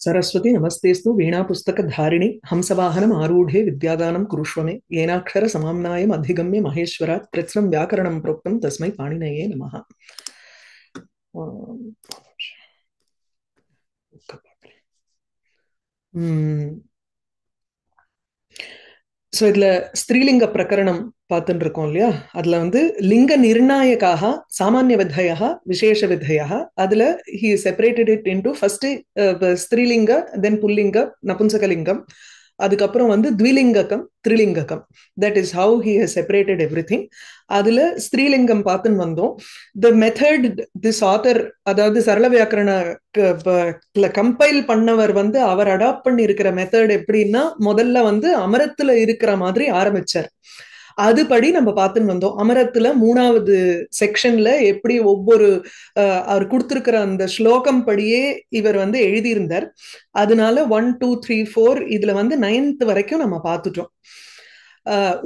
सरस्वती नमस्तेस्तु वीणा पुस्तक धारिणी हंसवाहनम आरूढ़े विद्यादानं कुरुष्व मे येनाक्षर समाम्नायम अधिगम्य महेश्वरात् कृत्स्नं व्याकरणं प्रोक्तं तस्मै पाणिनये नमः. ஸோ இதுல ஸ்திரீலிங்க பிரகரணம் பார்த்துட்டு இருக்கோம் இல்லையா? அதுல வந்து லிங்க நிர்ணாயக்காக சாமானிய விதயா விசேஷ விதயா அதுல he separated it into first ஸ்திரீலிங்க தென் புல்லிங்க நபும்சகலிங்கம் அதுக்கப்புறம் வந்து த்விலிங்ககம் த்ரிலிங்ககம். That is how he has separated எவ்ரி திங். அதுல ஸ்திரீலிங்கம் பார்த்துன்னு வந்தோம். த மெத்தட் திஸ் ஆத்தர் அதாவது சரள வியாக்கரண கம்பைல் பண்ணவர் வந்து அவர் அடாப்ட் பண்ணி இருக்கிற மெத்தட் எப்படின்னா முதல்ல வந்து அமரத்துல இருக்கிற மாதிரி ஆரம்பிச்சார். அதுபடி நம்ம பார்த்துன்னு வந்தோம். அமரத்துல 3வது செக்ஷன்ல எப்படி ஒவ்வொரு அவர் கொடுத்திருக்கிற அந்த ஸ்லோகம் படியே இவர் வந்து எழுதியிருந்தார். அதனால 1 2 3 4 இதுல வந்து 9th வரைக்கும் நம்ம பார்த்துட்டோம்.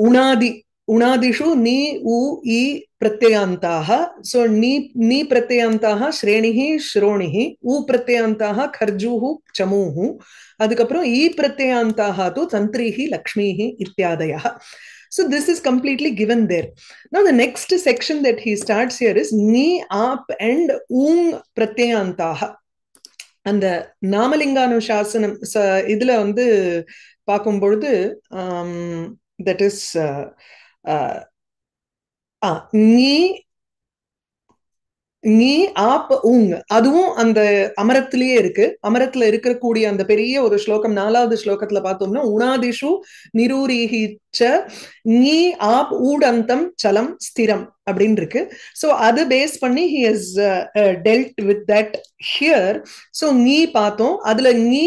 உணாதி உணாதிஷு நீ உ இ பிரத்யயாந்தாக. சோ நீ பிரத்யயாந்தாக ஸ்ரேணிஹி ஸ்ரோணிஹி, உ பிரத்யயாந்தாக கர்ஜூஹு சமூஹு, அதுக்கப்புறம் ஈ பிரத்யயாந்தாக து தந்திரிஹி லக்ஷ்மிஹி இத்தியாதயः. So this is completely given there. Now the next section that he starts here is ni, aap and pratyayantaha. அந்த நாமலிங்கானுசாசனம் இதுல வந்து பார்க்கும் பொழுது தட் இஸ் நீ நீ ஆப் ஊங் அதுவும் அந்த அமரத்திலேயே இருக்கு. அமரத்துல இருக்கக்கூடிய அந்த பெரிய ஒரு ஸ்லோகம் 4வது ஸ்லோகத்துல பார்த்தோம்னா உணாதிஷு நிரூரீஹிச்ச நீ ஆப் ஊடந்தம் சலம் ஸ்திரம் அப்படின்னு இருக்கு. ஸோ அது பேஸ் பண்ணி he has dealt with that here. So நீ பார்த்தோம். அதுல நீ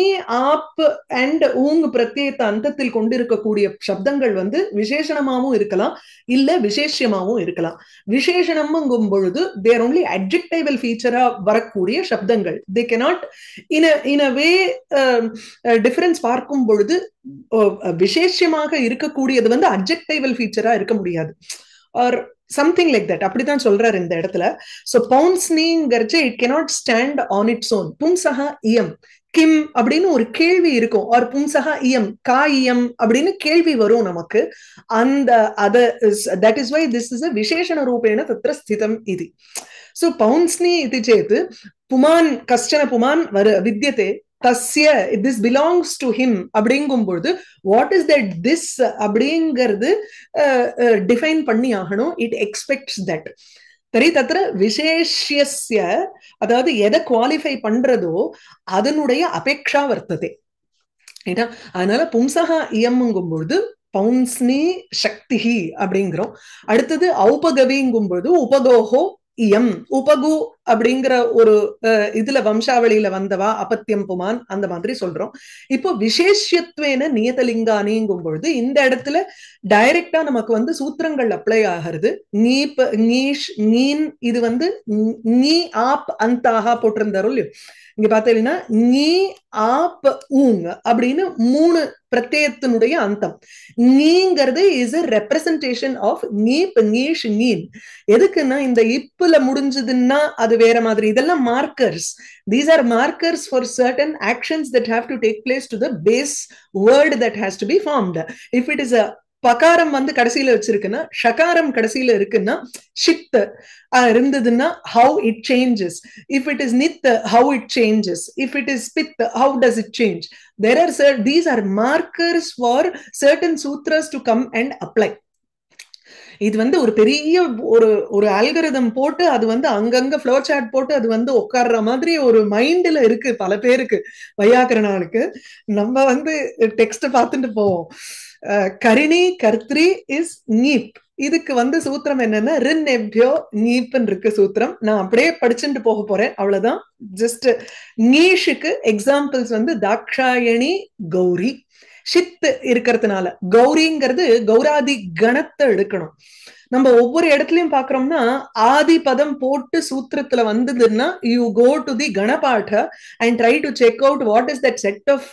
ஆப் அண்ட் ஊங் பிரத்யேக அந்தத்தில் கொண்டிருக்கக்கூடிய சப்தங்கள் வந்து விசேஷணமாகவும் இருக்கலாம், இல்ல விசேஷமாகவும் இருக்கலாம். விசேஷணம்ங்கும் பொழுது தேர் ஒன்லி அட்ஜெக்டிவல் ஃபீச்சரா வரக்கூடிய சப்தங்கள். They cannot in a way difference பார்க்கும் பொழுது விசேஷமாக இருக்கக்கூடியது வந்து அட்ஜெக்டிவல் ஃபீச்சரா இருக்க முடியாது. Or something like that. அப்படிதான் சொல்றாரு இந்த இடத்துல. சோ பவுன்ஸ்னிங்கர்ச்சே it cannot stand on its own. பும்சஹா இயம் கிம் அப்படின்னு ஒரு கேள்வி இருக்கும். ஆர் பும்சஹா இயம் கா இயம் அப்படின்னு கேள்வி வரும் நமக்கு. அந்த that is why this is a விசேஷண ரூபேண தத்ர ஸ்திதம் இது. சோ பவுன்ஸ்னி இது சேத் புமான் கஷ்டன புமான் வித்யதே தஸ்ய this belongs to him அப்படிங்கும் பொழுது what is that this அப்படிங்கிறது டிஃபைன் பண்ணி ஆகணும். It expects that. சரி, தத்திர விசேஷ்யஸ்ய அதாவது எதை குவாலிஃபை பண்றதோ அதனுடைய அபேக்ஷா வர்த்ததே. அதனால பும்சகா இயம்ங்கும் பொழுது பவுன்ஸ்னி சக்திஹி அப்படிங்கிறோம். அடுத்தது ஔபகவிங்கும் பொழுது உபகோஹோ இயம் உபகு அப்படிங்கிற ஒரு இதுல வம்சாவளியில வந்தவா அபத்தியம் புமான் அந்த மாதிரி சொல்றோம். இப்போ விசேஷத்துவேன நியதலிங்கானிங்கும் பொழுது இந்த இடத்துல டைரக்டா நமக்கு வந்து சூத்திரங்கள் அப்ளை ஆகிறது. நீப் நீஷ் நீன் இது வந்து நீ ஆப் அந்தாக போட்டிருந்தாரோ இல்லையோ, இங்க பார்த்தீங்கன்னா நீ ஆப் ஊங் அப்படின்னு 3 பிரத்யத்தினுடைய அந்தம். நீங்கிறது இஸ் எ ரெப்ரசன்டேஷன் ஆஃப் நீப் நீஷ் நீன். எதுக்குன்னா இந்த இப்புல முடிஞ்சதுன்னா அது வேற மாதிரி. இதெல்லாம் markers. These are markers for certain actions that have to take place to the base word that has to be formed. If it is a பகாரம் வந்து கடைசியில வச்சிருக்குன்னா ஷகாரம் கடைசியில இருக்குன்னா ஷித் இருந்ததுன்னா how it changes. If it is nit how it changes. If it is pit how does it change. There are these are markers for certain sutras to come and apply. இது வந்து ஒரு பெரிய ஒரு அல்கரிதம் போட்டு அது வந்து அங்கங்க flow chart போட்டு அது வந்து உட்கார்ற மாதிரி ஒரு மைண்ட்ல இருக்கு பல பேருக்கு வையாக்கரணாளுக்கு. நம்ம வந்து டெக்ஸ்ட் பார்த்துட்டு போவோம். கரிணி கர்த்ரி இஸ் நீப். இதுக்கு வந்து சூத்திரம் என்னன்னா ரின் எப்யோ நீப்னு இருக்கு சூத்திரம். நான் அப்படியே படிச்சுட்டு போக போறேன், அவ்வளவுதான். ஜஸ்ட் நீஷுக்கு எக்ஸாம்பிள்ஸ் வந்து தாக்ஷாயணி கௌரி. ஷித் இருக்கிறதுனால கௌரிங்கிறது கௌராதி கணத்தை எடுக்கணும். நம்ம ஒவ்வொரு இடத்துலயும் பாக்குறோம்னா ஆதி பதம் போட்டு சூத்திரத்துல வந்ததுன்னா யூ கோ டு தி கணபாட and try to check out what is that set of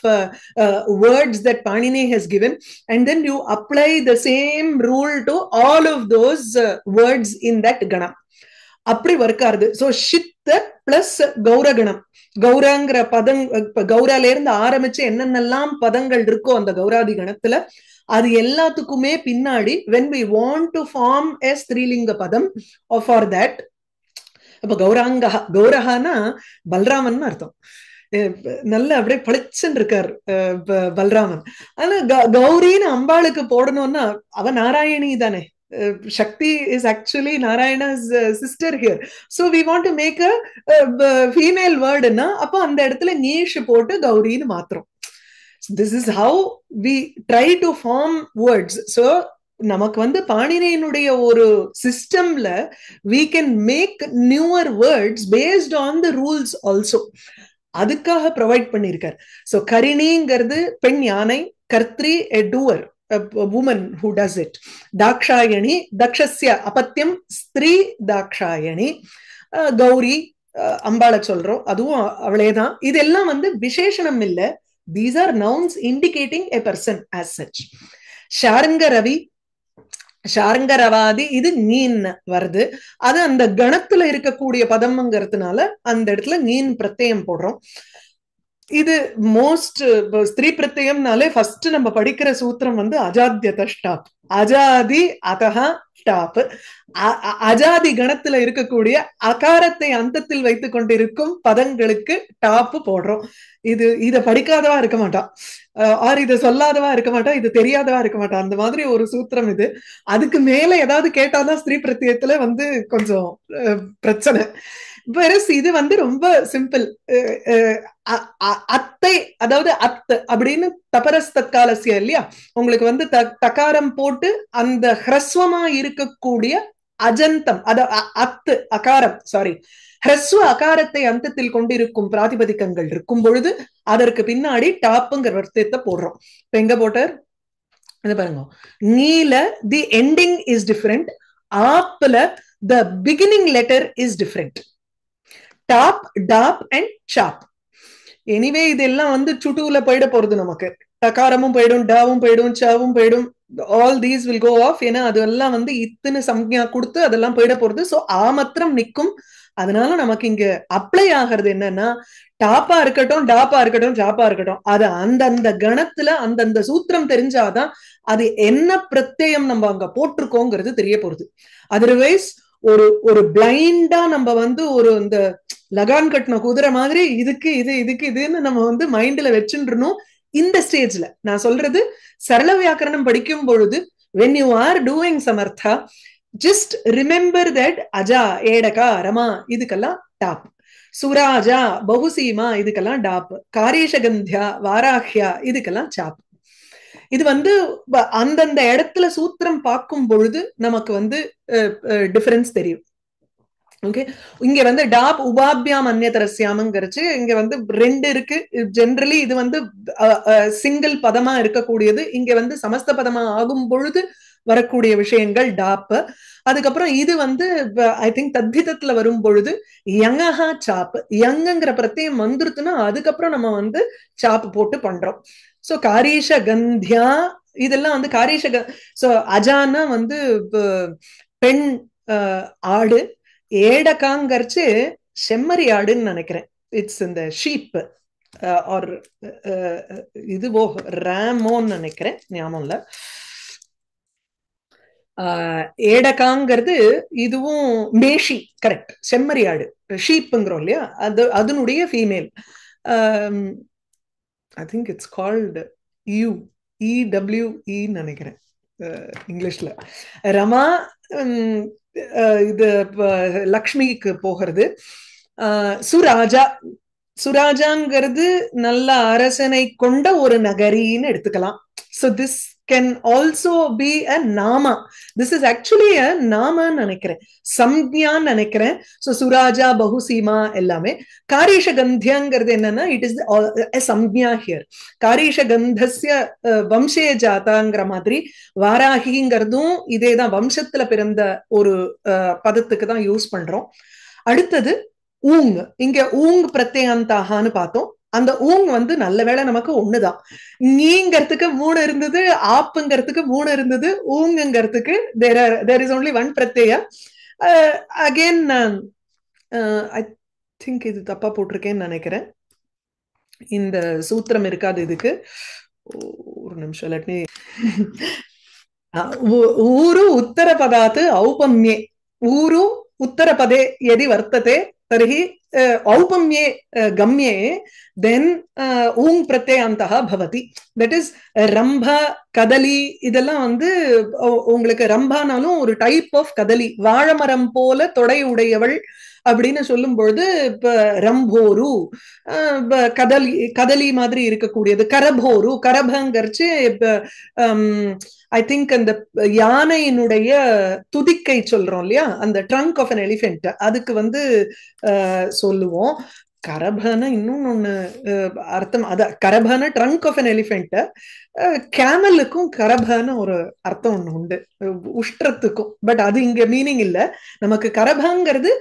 words that Panini has given and then you apply the same rule to all of those words in that கணம். அப்படி வர்க்காருது. So ஷித்த plus கௌரகணம், கௌராங்கிற பதம், கௌரால இருந்து ஆரம்பிச்சு என்னென்னலாம் பதங்கள் இருக்கோ அந்த கௌராதி கணத்துல அது எல்லாத்துக்குமே பின்னாடி when we want to form a ஸ்திரீலிங்க பதம் for that, அப்ப கௌராங்க, கௌரஹானா பல்ராமன் அர்த்தம். நல்ல அப்படியே பளிச்சுன்னு இருக்கார் பல்ராமன். ஆனா கௌரின்னு அம்பாளுக்கு போடணும்னா அவ நாராயணி தானே. Shakti is actually Narayana's sister here. So we want to make a female word na, அப்ப அந்த இடத்துல நீஷ் போட்டு கௌரின்னு மாத்திரம். This is how we try to form words. So நமக்கு வந்து பாணினியினுடைய ஒரு சிஸ்டம்ல we can make newer words based on the rules also. அதுக்காக ப்ரொவைட் பண்ணிருக்கார். சோ கரிணிங்கிறது பெண் யானை, கர்த்ரி a doer, a woman who does it. Dakshayani தக்ஷஸ்ய அபத்தியம் ஸ்திரீ தாக்ஷாயணி. கௌரி அம்பாளை சொல்றோம், அதுவும் அவளேதான். இதெல்லாம் வந்து விசேஷணம் இல்ல, these are nouns indicating a person as such. ஷார்ங்க Ravi, ஷார்ங்கரவாதி, இது நீன் வருது. அது அந்த கணத்துல இருக்கக்கூடிய பதம்ங்கிறதுனால அந்த இடத்துல நீன் பிரத்யம் போடுறோம். இது மோஸ்ட் ஸ்திரீ பிரத்யம்னாலே ஃபர்ஸ்ட் நம்ம படிக்கிற சூத்திரம் வந்து அஜாத்யத ஸ்டாப், அஜாதி அதஹா ஸ்டாப். அஜாதி கணத்துல இருக்கக்கூடிய அகாரத்தை அந்தத்தில் வைத்துக் கொண்டிருக்கும் பதங்களுக்கு டாப் போடுறோம். இத படிக்காதவா இருக்க மாட்டான், ஆர் இதை சொல்லாதவா இருக்க மாட்டா, இது தெரியாதவா இருக்க மாட்டா. அந்த மாதிரி ஒரு சூத்திரம் இது. அதுக்கு மேல ஏதாவது கேட்டாதான் ஸ்திரீ பிரத்யத்துல வந்து கொஞ்சம் பிரச்சனை. இது வந்து ரொம்ப சிம்பிள். அத்தை, அதாவது அத் அப்படின்னு தபரஸ் தற்காலசிய இல்லையா, உங்களுக்கு வந்து தகாரம் போட்டு அந்த ஹ்ரஸ்வமா இருக்கக்கூடிய அஜந்தம், அத்து அகாரம், சாரி ஹ்ரஸ்வ அகாரத்தை அந்தத்தில் கொண்டிருக்கும் பிராதிபதிக்கங்கள் இருக்கும் பொழுது அதற்கு பின்னாடி டாப்புங்கிற அர்த்தத்தை போடுறோம். இப்ப எங்க போட்டார் இது பாருங்க, நீல தி எண்டிங் இஸ் டிஃபரெண்ட், ஆப்ல the beginning letter is different. Top, top and சாப். எனிவே இதெல்லாம் வந்து சுட்டுல போயிட போறது, நமக்கு டகாரமும் போயிடும், டாவும் போயிடும், சாவும் போயிடும், all these will go off. ஏன்னா அதெல்லாம் வந்து இத்தனை சம்ஞா கொடுத்து அதெல்லாம் போயிட போறது. சோ ஆ மாத்திரம் நிக்கும். அதனால நமக்கு இங்க அப்ளை ஆகிறது என்னன்னா, டாப்பா இருக்கட்டும், டாப்பா இருக்கட்டும், சாப்பா இருக்கட்டும், அது அந்தந்த கணத்துல அந்தந்த சூத்திரம் தெரிஞ்சாதான் அது என்ன பிரத்யம் நம்ம அங்க போட்டிருக்கோங்கிறது தெரிய போறது. அதர்வைஸ் ஒரு பிளைண்டா நம்ம வந்து ஒரு இந்த லகான் கட்டின குதிரை மாதிரி இதுக்கு இது இதுக்கு இதுன்னு நம்ம வந்து மைண்ட்ல வச்சுருணும். இந்த ஸ்டேஜ்ல நான் சொல்றது, சரள வியாக்கரணம் படிக்கும் பொழுது when you are doing சமர்த்தா, just remember that Adha, ஏடகா, Rama இதுக்கெல்லாம் டாப், சுராஜா, பகுசீமா இதுக்கெல்லாம் டாப், காரேஷகந்தியா, வாராஹ்யா இதுக்கெல்லாம் சாப். இது வந்து அந்தந்த இடத்துல சூத்திரம் பார்க்கும் பொழுது நமக்கு வந்து டிஃபரன்ஸ் தெரியும். ஓகே, இங்க வந்து டாப் உபாபியாம் அந்நியதரஸ்யாமங்கிறச்சு இங்க வந்து ரெண்டு இருக்கு. ஜெனரலி இது வந்து சிங்கிள் பதமா இருக்கக்கூடியது. இங்க வந்து சமஸ்த பதமா ஆகும் பொழுது வரக்கூடிய விஷயங்கள் டாப். அதுக்கப்புறம் இது வந்து ஐ திங்க் தத்திதத்துல வரும் பொழுது யங்கஹா சாப், யங்குங்கிற பிரத்யம் வந்துருத்துன்னா அதுக்கப்புறம் நம்ம வந்து சாப் போட்டு பண்றோம். சோ காரீஷ கந்தியா இதெல்லாம் வந்து காரீஷ, சோ அஜானா வந்து பெண் ஆடு, ஏடகாங்கரிச்சு செம்மறி ஆடுன்னு நினைக்கிறேன். இட்ஸ் இந்த ஷீப் ஆர் இதுவோ ரேமோன்னு நினைக்கிறேன், ஞாபகம் இல்ல. ஏடகாங்கிறது இதுவும் மேஷி, கரெக்ட், செம்மறி ஆடு, ஷீப்புங்கிறோம் இல்லையா, அதனுடைய female. I think it's called EWE நினைக்கிறேன் இங்கிலீஷ்ல. ரமா இது லக்ஷ்மிக்கு போகிறது. சுராஜா, சுராஜாங்கிறது நல்ல அரசனை கொண்ட ஒரு நகரின்னு எடுத்துக்கலாம். So this can also be a nama. This is actually a nama நினைக்கிறேன், சம்ஞான்னு நினைக்கிறேன். So சுராஜா, பகுசீமா எல்லாமே. காரீஷ கந்தியாங்கிறது என்னன்னா, இட் இஸ் சம்ஞா ஹியர். காரீஷ கந்தஸ்ய வம்சே ஜாதாங்கிற மாதிரி வாராகிங்கிறதும் இதேதான், வம்சத்துல பிறந்த ஒரு பதத்துக்கு தான் யூஸ் பண்றோம். அடுத்தது ஊங். இங்க ஊங் பிரத்யந்தாகான்னு பார்த்தோம். அந்த ஊங் வந்து நல்ல வேளை நமக்கு ஒண்ணுதான். நீங்கிறதுக்கு 3 இருந்தது, ஆப்புங்கிறதுக்கு 3 இருந்தது, ஊங்குங்கிறதுக்கு there is only one பிரத்யா. அகெயின் ஐ திங்க் இது தப்பா போட்டிருக்கேன்னு நினைக்கிறேன். இந்த சூத்திரம் இருக்காது இதுக்கு. ஒரு நிமிஷம் லெட் மீ. ஊரு உத்தரபதாத் ஔபம்யே, ஊரு उत्तरपदे यदि वर्तते तर्हि औपम्ये गम्ये then ऊङ् प्रत्ययान्तः भवति. that is ரம்பா கதலி இதெல்லாம் வந்து உங்களுக்கு ரம்பானாலும் ஒரு டைப் ஆஃப் கதலி, வாழைமரம் போல தொடை உடையவள் அப்படின்னு சொல்லும் பொழுது இப்ப ரம்போரு கதலி, கதலி மாதிரி இருக்கக்கூடியது. கரபோரு, கரபங்கரிச்சு ஐ திங்க் அந்த யானையினுடைய துதிக்கை சொல்றோம் இல்லையா, அந்த ட்ரங்க் ஆஃப் அன் எலிஃபென்ட், அதுக்கு வந்து சொல்லுவோம். கரபன இன்னும் ஒண்ணு அர்த்தம், அத கரபன ட்ரங்க் ஆஃப் அன் எலிஃபென்ட். கேமலுக்கும் கரபன ஒரு அர்த்தம் ஒண்ணு உண்டு, உஷ்டத்துக்கும். பட் அது இங்க மீனிங் இல்ல. நமக்கு கரபங்கிறது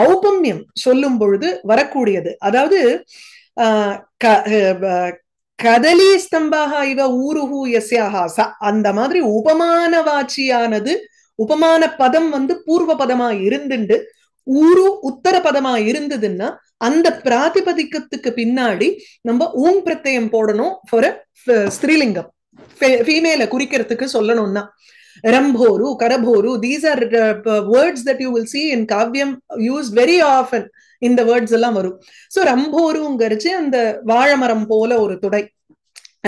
ஔபம்யம் சொல்லும் பொழுது வரக்கூடியது. அதாவது கதலி ஸ்தம்பாக இவ ஊருஹு யஸ்யாஹா ச, அந்த மாதிரி உபமான வாச்சியானது, உபமான பதம் வந்து பூர்வ பதமா இருந்துண்டு ஊரு உத்தர பதமா இருந்ததுன்னா அந்த பிராதிபதிக்கத்துக்கு பின்னாடி நம்ம ஊங் பிரத்யம் போடணும். ஃபார் ஸ்திரீலிங்கம், ஃபீமேல குறிக்கிறதுக்கு சொல்லணும்னா ரம்போரு, கரபோரு, these are words that you will see in Kaviyam used very often. இந்த வேர்ட்ஸ் எல்லாம் வரும். சோ ரம்போருங்கிறச்சு அந்த வாழைமரம் போல ஒரு துடை.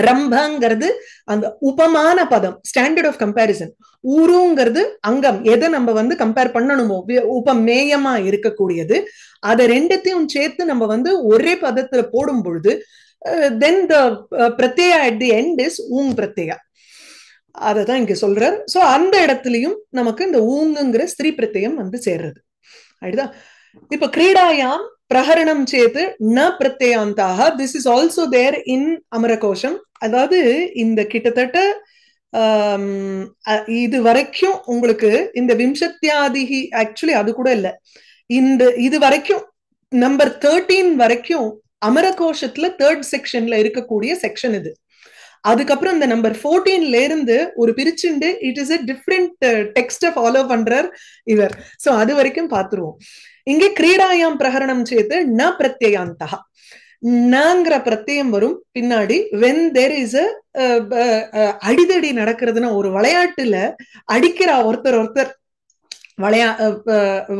ரம்பங்கிறது அந்த உபமான பதம், ஸ்டாண்டர்ட் ஆஃப் கம்பேரிசன். ஊருங்கிறது அங்கம், எதை நம்ம வந்து கம்பேர் பண்ணணுமோ உபமேயமா இருக்கக்கூடியது. அதை ரெண்டத்தையும் சேர்த்து நம்ம வந்து ஒரே பதத்துல போடும் பொழுது தென் த பிரத்யா அட் தி எண்ட் இஸ் ஊங் பிரத்யா. அததான் இங்க சொல்றார். சோ அந்த இடத்துலயும் நமக்கு இந்த ஊங்குங்கிற ஸ்திரீ பிரத்யம் வந்து சேர்றது. ஆயிடுதா? இப்ப கிரீடாயாம் பிரகரணம் சேத்து ந பிரத்யாந்தாக, திஸ் இஸ் ஆல்சோ தேர் இன் அமரகோஷம். அதாவது இந்த கிட்டத்தட்ட இது வரைக்கும் உங்களுக்கு இந்த விம்சத்தியாதிகி, ஆக்சுவலி அது கூட இல்ல, இந்த இது வரைக்கும் நம்பர் 13 வரைக்கும் அமரகோஷத்துல தேர்ட் செக்ஷன்ல இருக்கக்கூடிய செக்ஷன் இது. அதுக்கப்புறம் இந்த நம்பர் 14ல இருந்து ஒரு பிரிச்சுண்டு it is a different text follow பண்றார் இவர். சோ அது வரைக்கும் பாத்துருவோம். இங்கே கிரீடாயாம் பிரகரணம் சேர்த்து ந பிரத்யாந்தா, நங்கிற பிரத்யம் வரும் பின்னாடி. வென் தேர் இஸ் அடிதடி நடக்கிறதுனா, ஒரு விளையாட்டுல அடிக்கிறா ஒருத்தர்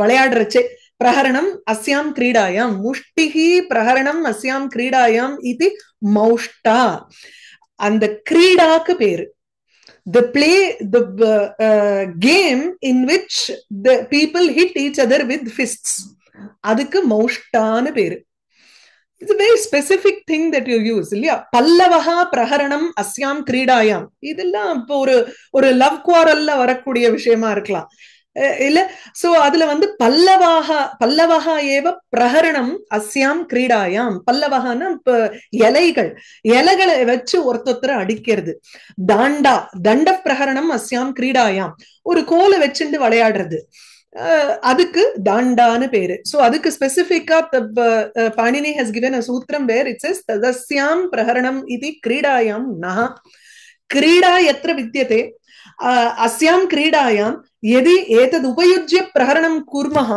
விளையாடுறச்சே பிரகரணம் அஸ்யாம் கிரீடாயாம், முஷ்டிகி பிரகரணம் அஸ்யாம் கிரீடாயாம் இது மௌஷ்டா. அந்த கிரீடாக்கு பேரு the play, the game in which the people hit each other with fists, அதுக்கு மௌஷ்டான்னு பேரு. It's a very specific thing that you use இல்லையா? பல்லவஹா பிரகரணம் அஸ்யாம் கிரீடாயாம், இதெல்லாம் இப்போ ஒரு லவ் குவாரல்ல வரக்கூடிய விஷயமா இருக்கலாம் இல்ல. சோ அதுல வந்து பல்லவஹா ஏவ பிரகரணம் அஸ்யாம் கிரீடாயாம். பல்லவஹான்னா இப்ப இலைகளை வச்சு ஒருத்தரை அடிக்கிறது. தாண்டா, தண்ட பிரகரணம் அஸ்யாம் கிரீடாயாம், ஒரு கோலை வச்சுட்டு விளையாடுறது, அதுக்கு தாண்டான்னு பேரு. சோ அதுக்கு ஸ்பெசிபிக்கா பாணினி has given a சூத்திரம் where it says ததஸ்யாம் பிரகரணம் இது கிரீடாயாம் நஹ. கிரீடா எத்திர வித்யதே அஸ்யாம் கிரீடாயாம் यदि एतद् उपयुज्य प्रहरणं कुर्मः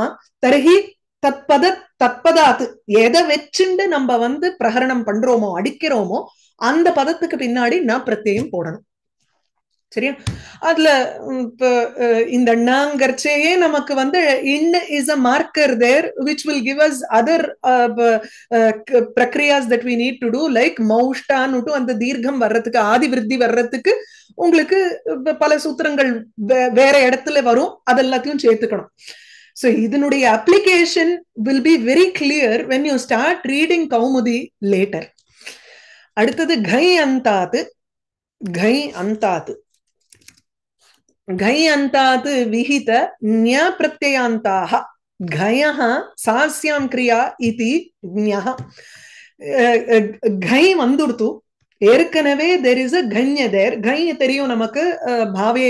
तर्हि தத்பதாத், எதை வச்சுண்டு நம்ம வந்து பிரகரணம் பண்றோமோ அடிக்கிறோமோ அந்த பதத்துக்கு பின்னாடி நான் பிரத்யம் போடணும். சரியா? அதுல இந்த நாங்கர்ச்சேயே நமக்கு வந்து இன் is a marker there which will give us other பிரக்ரியாஸ் that we need to do, like மௌஷ்டான்னு அந்த தீர்க்கம் வர்றதுக்கு, ஆதி விருத்தி வர்றதுக்கு உங்களுக்கு பல சூத்திரங்கள் வேற இடத்துல வரும், அதெல்லாத்தையும் சேர்த்துக்கணும். So இதனுடைய application will be very clear when you start reading Kaumudi later. அடுத்தது கை அந்தாத். கை அந்தாத் கை அந்தாத் விஹித ஞ பிரத்யயாந்தாக கயஹ சாஸ்யாம் கிரியா இதி ஞஹ. கை வந்துடுத்து ஏற்கனவே there is a கண்ய there. கை தெரியும் நமக்கு, பாவே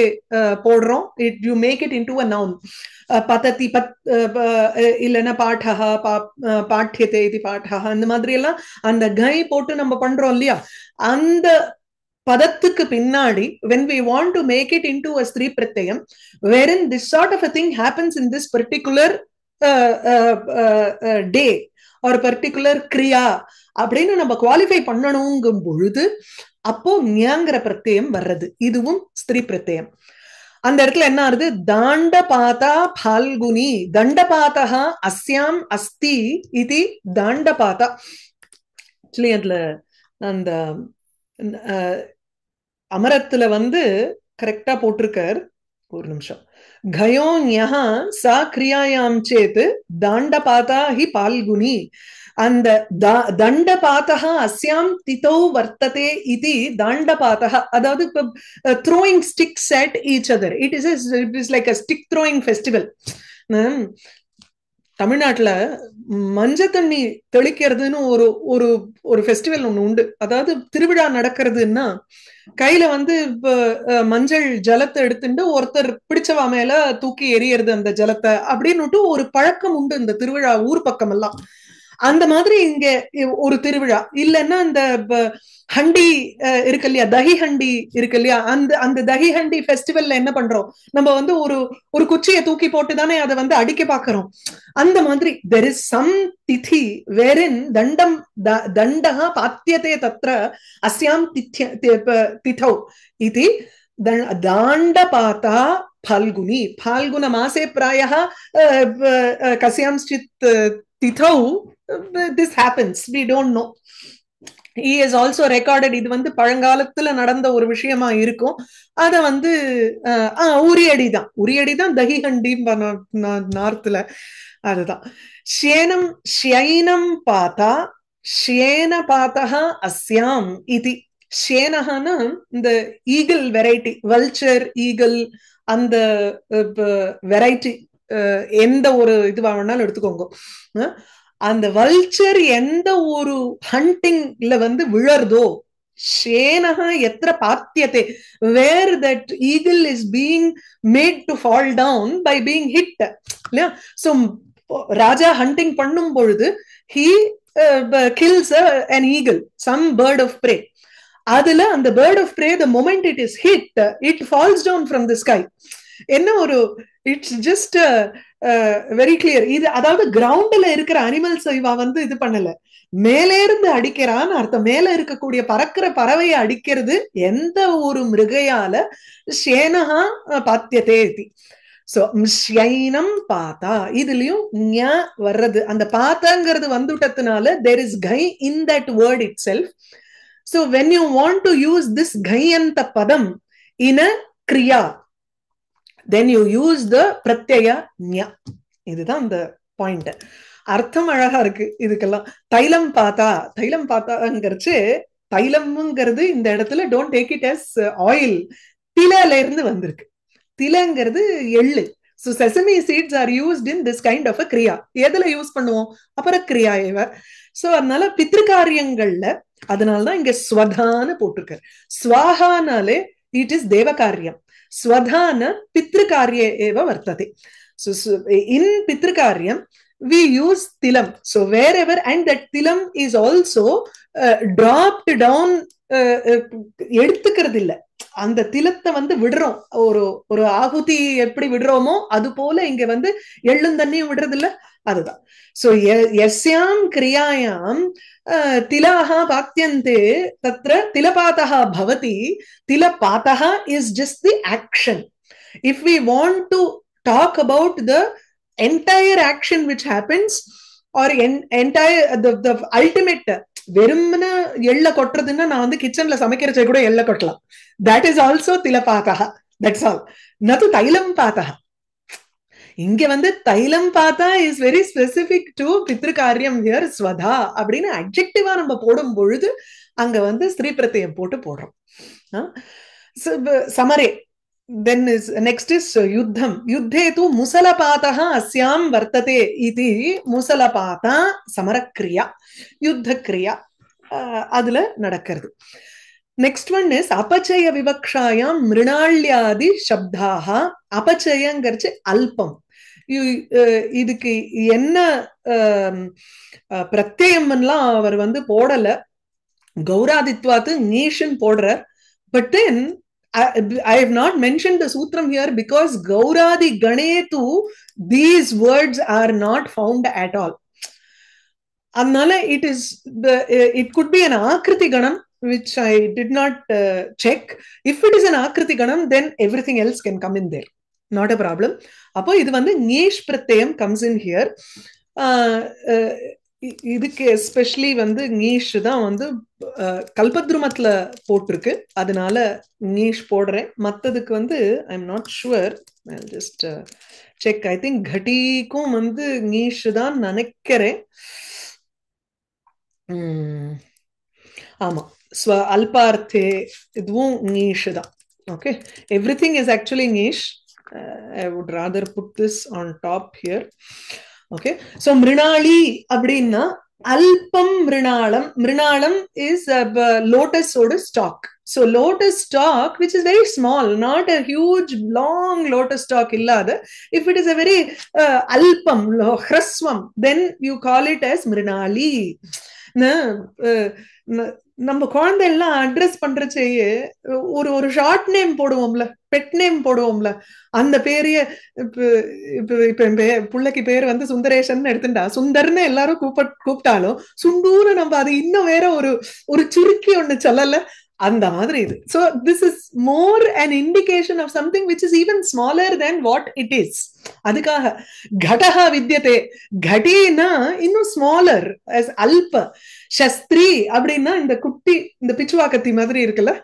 போடுறோம், you make it into a noun. பததி இல்லைன்னா பாடஹா பாட்யதே இது பாடஹா, அந்த மாதிரி எல்லாம் அந்த கை போட்டு நம்ம பண்றோம் இல்லையா, அந்த பதத்துக்கு பின்னாடி when we want to make it into a ஸ்திரீ பிரத்யயம் wherein this sort of a thing happens in this particular day or particular கிரியா அப்படின்னு நம்ம குவாலிஃபை பண்ணணுங்கும் பொழுது அப்போ ஞாங்கிற பிரத்யயம் வர்றது. இதுவும் ஸ்திரீ பிரத்யயம். அந்த இடத்துல என்ன ஆகுது? தாண்டபாதா பால்குனி தண்டபாதா அஸ்யாம் அஸ்தி இது தாண்டபாதா. அதுல அந்த அமரத்துல வந்து கரெக்டா போட்டிருக்கார். ஒரு நிமிஷம். கயோன்யா சா கிரியாயாம் சேத் தாண்டபாதா ஹி பால்குனி. அந்த தண்டபாதா அஸ்யாம் திதோ வர்த்ததே இது தாண்டபாதா. அதாவது throwing sticks at each other. It is like a stick throwing festival. தமிழ்நாட்டுல மஞ்ச தண்ணி தெளிக்கிறதுன்னு ஒரு ஒரு ஒரு ஃபெஸ்டிவல் ஒண்ணு உண்டு. அதாவது திருவிழா நடக்கிறதுன்னா கையில வந்து மஞ்சள் ஜலத்தை எடுத்துட்டு ஒருத்தர் பிடிச்சவா மேல தூக்கி எறியறது அந்த ஜலத்தை அப்படின்னுட்டு ஒரு பழக்கம் உண்டு இந்த திருவிழா ஊர் பக்கம் எல்லாம். அந்த மாதிரி இங்க ஒரு திருவிழா இல்லைன்னா இந்த ஹண்டி இருக்கு இல்லையா, தஹி ஹண்டி இருக்கு இல்லையா, அந்த தஹி ஹண்டி ஃபெஸ்டிவல்ல என்ன பண்றோம் நம்ம வந்து ஒரு குச்சியை தூக்கி போட்டு தானே அதை வந்து அடிக்க பாக்குறோம். அந்த மாதிரி there is some திதி wherein தண்டா பாத்தியதே தத்ர அஸ்யாம் திதௌ இது தாண்டபாதா फाल्गुनी. फाल्गुन मासे प्रायः कस्यांश्चित् तिथौ this happens. We don't know. He is also recorded. இது வந்து பழங்காலத்துல நடந்த ஒரு விஷயமா இருக்கும். அத வந்து உரியடிதான் தஹி ஹண்டி நார்த்ல. அதுதான் ஷேனம் ஷைனம் பாதா ஷேன பாதா அஸ்யாம் இது. ஷேனஹானா இந்த ஈகிள் வெரைட்டி, வல்ச்சர் ஈகிள் அந்த வெரைட்டி எந்த ஒரு இதுவா வேணாலும் எடுத்துக்கோங்க. அந்த வல்ச்சர் எந்த ஒரு ஹண்டிங்ல வந்து விழறதோ ஷேனஹா எத்திர பாத்தியதே where that eagle is being made to fall down by being hit இல்லையா. சோ ராஜா ஹண்டிங் பண்ணும் பொழுது he kills an eagle, some bird of prey. அதுல அந்த bird of prey the moment it is hit it falls down from the sky. என்ன ஒரு it's just very clear. இது அதாவது கிரவுண்ட்ல இருக்கிற அனிமல்ஸ் இவா வந்து இது பண்ணல, மேலே இருந்து அடிக்கிறான்னு அர்த்தம். மேல இருக்கக்கூடிய பறக்கிற பறவையை அடிக்கிறது எந்த ஒரு மிருகையால ஷேனஹா பாத்தியதே. சோ ஷைனம் பாத்தா இதுலயும் ஞ வர்றது. அந்த பாத்தாங்கிறது வந்துட்டதுனால there is gai in that word itself. So when you want to use this ghayanta padam in a kriya, then you use the pratyaya nya. இதுதான் அந்த பாயிண்ட். அர்த்தம் அழகா இருக்கு இதுக்கெல்லாம். தைலம் பாத்தாங்கிறச்சு தைலம்ங்கிறது இந்த இடத்துல don't take it as oil. திலல இருந்து வந்திருக்கு. திலங்கிறது எள்ளு. So sesame seeds are used in this kind of a kriya. எதுல யூஸ் பண்ணுவோம்? அப்புறம் கிரியா ஏவ. சோ அதனால பித்ருகாரியங்கள்ல அதனாலதான் இங்க ஸ்வதான்னு போட்டிருக்காரு. ஸ்வாஹானாலே இட் இஸ் தேவ காரியம், ஸ்வதான பித்ருகாரிய ஏவ வர்த்ததே. So in பித்ருகாரியம் we use tilam. So wherever, and that tilam is also dropped down, எடுத்துக்கிறது இல்ல, அந்த திலத்தை வந்து விடுறோம். ஒரு ஆகுதி எப்படி விடுறோமோ அது போல இங்க வந்து எள்ளும் தண்ணியும் விடுறது இல்ல. அதுதான். சோ யஸ்யாம் கிரியாயாம் திலாஹா பாத்தியந்தே தத்ர திலபாதஹா பவதி. திலபாதஹா is just the action. If we want to talk about the entire action which happens or entire the ultimate, வெறுமன எள்ள கொட்டுறதுன்னா நான் வந்து கிச்சன்ல சமைக்கிறச்ச கூட எள்ள கொட்டலாம். that is also திலபாதஹா. that's all. நது தைலம் பாதஹா. இங்க வந்து தைலம் பார்த்தா இஸ் வெரி ஸ்பெசிபிக் டு பித்ருகாரியம் ஹியர். ஸ்வதா அப்படின்னு அட்ஜெக்டிவா நம்ம போடும் பொழுது அங்க வந்து ஸ்திரீ பிரத்யம் போட்டு போடுறோம். சமரே. then is next is yuddham. yuddhe tu musalapataha asyam vartate iti. musalapata samarakriya, yuddha kriya அதுல நடக்கிறது. நெக்ஸ்ட் ஒன் இஸ் அபச்சய விவக்ஷாயாம் மிருணாள்யாதி சப்தாஹா. அபச்சயங்கிறச்சு அல்பம். இதுக்கு என்ன பிரத்யம்லாம் அவர் வந்து போடல. கௌராதித்வாத்து நீஷன் போடுறார். But then I have not mentioned the sutram here because Gauradi Ganetu, these words are not found at all. Adnala it could be an Akriti Ganam, which I did not check. If it is an Akriti Ganam, then everything else can come in there. Not a problem. அப்போ இது வந்து ngேஷ் பிரத்யம் comes in here. இதுக்கு especially வந்து ngேஷ் தான் வந்து கல்பத்ருமத்துல போட்டிருக்கு, அதனால ngேஷ் போடுறேன். மத்ததுக்கு வந்து I am not sure, just check. I think கட்டிக்கும் வந்து ngேஷ் தான் நினைக்கிறேன். ஆமா, ஸ்வ அல்பார்த்தே இதுவும் ngேஷ் தான். ஓகே, எவ்ரிதிங் இஸ் ஆக்சுவலி ngேஷ். I would rather put this on top here. Okay, so mrinali அப்படின்னா அல்பம் mrinalam. Mrinalam is a lotus oda stalk. So lotus stalk, which is very small, not a huge long lotus stalk illada. If it is a very alpam, hrasvam, then you call it as mrinali. நம்ம குழந்தை எல்லாம் address பண்றச்சேயே ஒரு ஒரு short name போடுவோம்ல, pet name போடுவோம்ல, அந்த பேரைய இப்ப பிள்ளைக்கு பேர் வந்து சுந்தரேஷன் எடுத்துட்டா சுந்தர்னு எல்லாரும் கூப்பிட்டாலும் சுண்டூர்னு நம்ம அது இன்னும் வேற ஒரு சுருக்கி ஒண்ணு சொல்லல, அந்த மாதிரி இது. So this is more an indication of something which is even smaller than what it is. அதுக்காக கடஹா வித்யதே, கடினா இன்னும் ஸ்மாலர் as அல்ப. சஸ்திரி அப்படின்னா இந்த குட்டி, இந்த பிச்சுவா கத்தி மாதிரி இருக்குல்ல,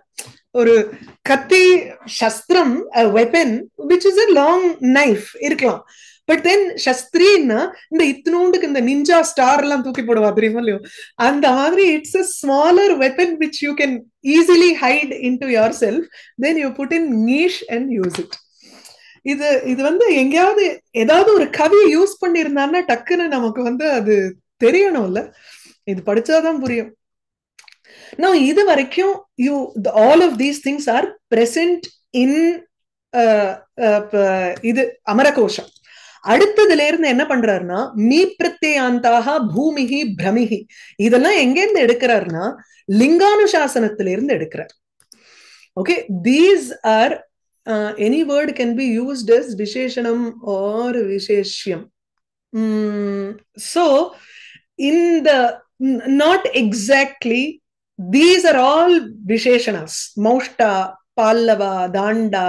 ஒரு கத்தி, சஸ்திரம் weapon which is a long knife இருக்கலாம். பட் தென் சஸ்திரின்னா இந்த இத்தினோண்டுக்கு இந்த நிஞ்சா ஸ்டார் எல்லாம் தூக்கி போடுவா தெரியுமா இல்லையோ, அந்த மாதிரி it's a smaller weapon which you can easily hide into yourself. Then you put in niche and use it. இது வந்து எங்கேயாவது ஏதாவது ஒரு கவி யூஸ் பண்ணி இருந்தான்னா டக்குன்னு நமக்கு வந்து அது தெரியணும்ல, இது படிச்சாதான் புரியும். Now இது வரைக்கும் all of these things are present in இது அமரகோஷம். அடுத்ததுல இருந்து என்ன பண்றாருன்னா மீ பிரத்யாந்தாக பூமிஹி பிரமிஹி, இதெல்லாம் எங்க இருந்து எடுக்கிறாருன்னா லிங்கானுசாசனத்தில இருந்து எடுக்கிறார். Okay, these are any word can be used as visheshanam or visheshyam. So in the not exactly, these are all visheshanas. மௌஷ்டா, பால்லவா, தாண்டா,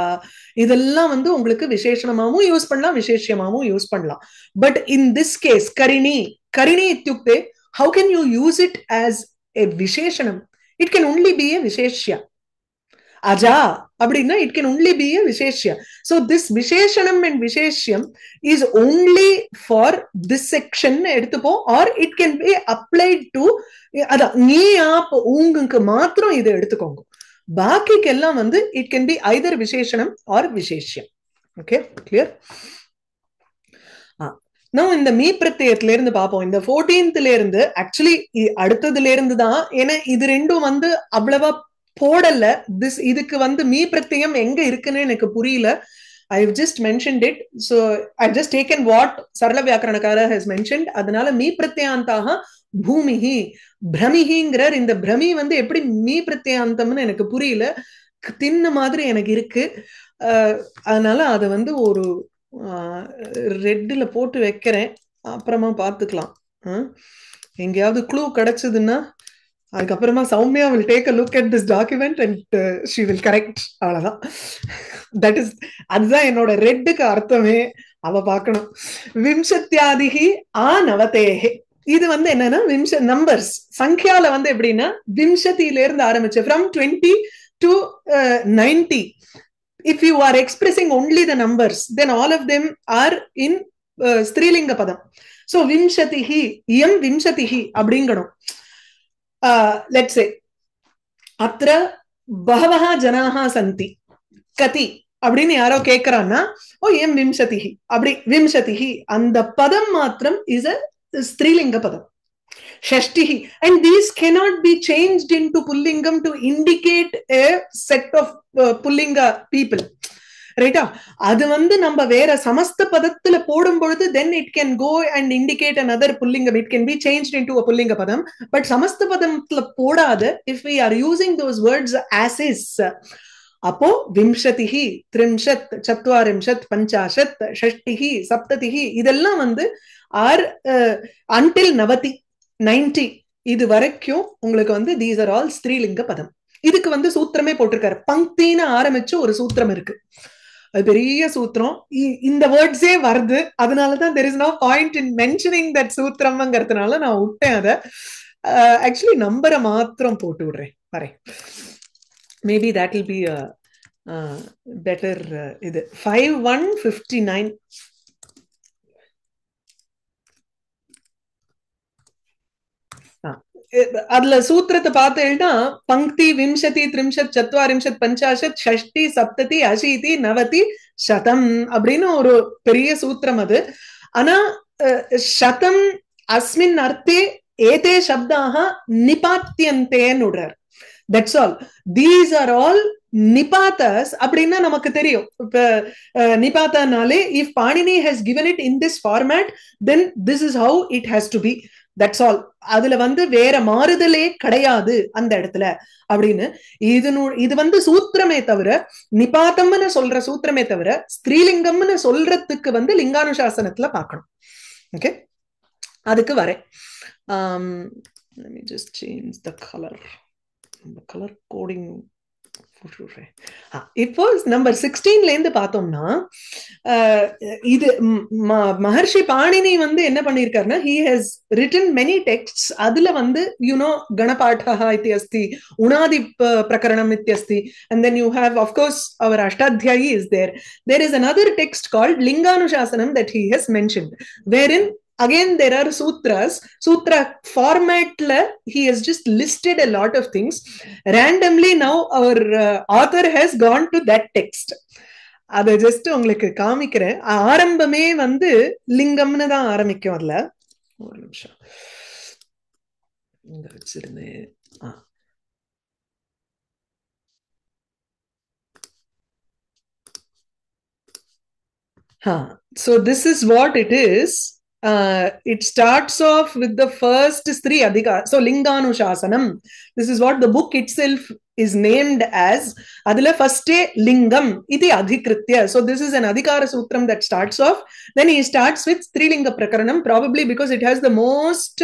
இதெல்லாம் வந்து உங்களுக்கு விசேஷணமாவும் யூஸ் பண்ணலாம், விசேஷமாவும் யூஸ் பண்ணலாம். பட் இன் திஸ் கேஸ் கரிணி, கரிணி இத்யுக்தே how can you use it as a விசேஷணம்? It can only be a விசேஷ்யா. அஜா அப்படின்னா it can only be a விசேஷ்யா. So this விசேஷணம் and விசேஷ்யம் is only for this section எடுத்துப்போம், or it can be applied to அதான் நீ app உங்களுக்கு மாத்திரம் இதை எடுத்துக்கோங்க. பாக்கிக்கு எல்லாம் வந்து it can be either விசேஷணம் or விசேஷ்யம். Okay, clear? நான் இந்த மீ பிரத்யத்துல இருந்து பார்ப்போம். இந்த 14th இருந்து ஆக்சுவலி அடுத்ததுல இருந்து தான், ஏன்னா இது ரெண்டும் வந்து அவ்வளவா போடல. இதுக்கு வந்து மீ பிரத்யம் எங்க இருக்குன்னு எனக்கு புரியல. I have just mentioned it, so I've just taken what Sarala Vyakaranakara has mentioned. அதனால மீ பிரத்யாந்தாக பூமிஹி பிரமிஹிங்கிறார். இந்த பிரமி வந்து எப்படி மீ பிரத்யாந்தம்னு எனக்கு புரியல, தின்ன மாதிரி எனக்கு இருக்கு. அதனால அதை வந்து ஒரு ரெட்ல போட்டு வைக்கிறேன், அப்புறமா பார்த்துக்கலாம். எங்கேயாவது க்ளூ கிடைச்சதுன்னா அதுக்கப்புறமா Soumya will take a look at this document and she will correct. அவ்வளவுதான். தட் இஸ், அதுதான் என்னோட ரெட்டுக்கு அர்த்தமே. அவ பார்க்கணும். விம்சத்யாதிகி ஆ நவதேஹே, இது வந்து என்னன்னா நம்பர்ஸ் சங்கியால வந்து எப்படின்னா விம்சத்தில இருந்து ஆரம்பிச்சு from 20 to 90. If you are expressing only the numbers, then all of them are in ஸ்திரீலிங்க பதம். So விம்சதிஹி, இயம் விம்சதிஹி அப்படிங்கணும். Let's say அத்திர பஹவஹ ஜனாஹ சந்தி கதி அப்படின்னு யாரோ கேட்கிறான்னா ஓ எம் விம்சதிஹி, அப்படி விம்சதிஹி அந்த பதம் மாத்திரம் இஸ் a ஸ்திரீலிங்க பதம். ஷஷ்டிஹி, and these cannot be changed into pullingam to indicate a set of pullinga people. ரைட்டா? அது வந்து நம்ம வேற சமஸ்த பதத்துல போடும் பொழுது then it can go and indicate another புல்லிங்கம், it can be changed into a புல்லிங்க பதம். பட் சமஸ்த பதத்துல போடாத if we are using those words as is, அப்போ விம்சதிஹி, த்ரிம்ஷத், சத்வாரிம்ஷத், பஞ்சாஷத், ஷஷ்டிஹி, சப்ததிஹி இதெல்லாம் வந்து ஆர் அன்டில் நவதி 90 இது வரைக்கும் உங்களுக்கு வந்து தீஸ் ஆர் ஆல் ஸ்திரீலிங்க பதம். இதுக்கு வந்து சூத்திரமே போட்டிருக்காரு. பங்கின்னு ஆரம்பிச்சு ஒரு சூத்திரம் இருக்கு, அது பெரிய சூத்திரம். இந்த வேர்ட்ஸே வருது, அதனாலதான் there is no point in mentioning that சூத்திரம்ங்கிறதுனால நான் விட்டேன் அதை. ஆக்சுவலி நம்பரை மாத்திரம் போட்டு விடுறேன் வரேன். Maybe that will be a better இது 5159. அதுல சூத்திரத்தை பார்த்தேன்னா பங்கி விம்சதி, த்ரிம்ஷத், சத்வாரிம்ஷத், பஞ்சாஷத், ஷஷ்டி, சப்ததி, அசீதி, நவதி, சதம் அப்படின்னு ஒரு பெரிய சூத்திரம் அது. ஆனா சதம் அஸ்மின் அர்த்தே ஏதே சப்தாக நிபாத்தியந்தேன்னு விடுறார். That's all. These are all நிபாத்தஸ் அப்படின்னா நமக்கு தெரியும். இப்ப நிபாத்தனாலே if Panini has given it in this format, then this is how it has to be. That's all. அதுல வந்து வேற மாறுதலே கிடையாது அந்த இடத்துல அப்படின்னு. இது வந்து சூத்திரமே தவிர, நிபாத்தம்னு சொல்ற சூத்திரமே தவிர ஸ்திரீலிங்கம்னு சொல்றதுக்கு வந்து லிங்கானுசாசனத்துல பார்க்கணும். ஓகே, அதுக்கு வரேன். let me just change the color coding. இப்போ நம்பர் 16ல இருந்து பார்த்தோம்னா இது மகர்ஷி பாணினி வந்து என்ன பண்ணிருக்காருன்னா he has written many texts. அதுல வந்து கணபாட்டஹ இத்தி அஸ்தி, உணாதி பிரகரணம் இத்தி அஸ்தி, and then you have of course our Ashtadhyayi is there. There is another text called Linganusasanam that he has mentioned, wherein again there are sutras. Sutra format la he has just listed a lot of things randomly. Now our author has gone to that text. அதை just உங்களுக்கு காமிக்கிறேன். ஆரம்பமே வந்து லிங்கம்னு தான் ஆரம்பிக்கும். அதுல ஒரு நிமிஷம் இங்க வச்சிருந்தேன். So this is what it is. It starts off with the first three adhikara. So Linganusasanam, this is what the book itself is named as. Adila first lingam iti adhikritya. So this is an adhikara sutram that starts off. Then he starts with Strilinga Prakaranam, probably because it has the most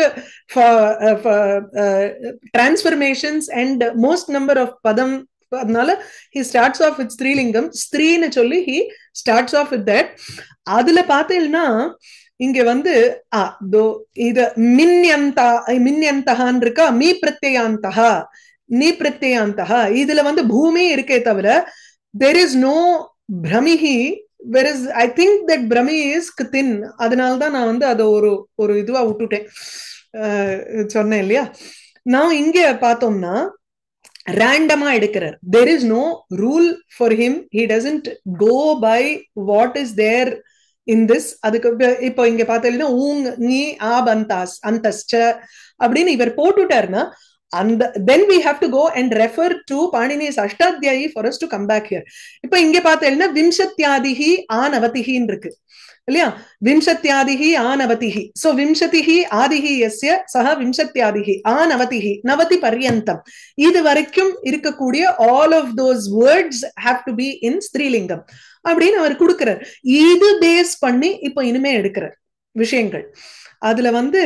transformations and most number of padam. அதனால he starts off with ஸ்திரீலிங்கம். ஸ்திரீன்னு சொல்லி he starts off with that. அதுல பார்த்தீங்கன்னா இங்க வந்து இது மின்யந்தகான் இருக்கா, me பிரத்யாந்தகா, நீ பிரத்யாந்தகா. இதுல வந்து பூமி இருக்கே தவிர there is no பிரமிஹி. whereas I think that பிரமி is கித்தின். அதனால்தான் நான் வந்து அதை ஒரு இதுவா விட்டுட்டேன், சொன்னேன் இல்லையா. நான் இங்க பார்த்தோம்னா ரேண்டமா எடுக்கிறார். there is no rule for him. he doesn't go by what is there in this. அதுக்கு இப்போ இங்க பார்த்தீங்கன்னா ஊங் நீ ஆப் அந்தாஸ் அந்தஸ்ச அப்படின்னு இவர் போட்டுட்டாருன்னா அந்த then we have to go and refer to Panini's Ashtadhyayi for us to come back here. இப்போ இங்க பார்த்தீங்கன்னா விம்சத்யாதிஹி ஆனவதிஹின்னு இருக்கு இல்லையா. விம்சத்யாதிஹி ஆனவதிஹி. சோ விம்சதிஹி ஆதிஹி யஸ்ய சஹ விம்சத்யாதிஹி ஆனவதிஹி நவதி பர்யந்தம். இது வரைக்கும் இருக்கக்கூடிய all of those words have to be in ஸ்திரீலிங்கம் அப்படின்னு அவர் கொடுக்கிறார். இது பேஸ் பண்ணி இப்போ இனிமே எடுக்கிறார் விஷயங்கள். அதுல வந்து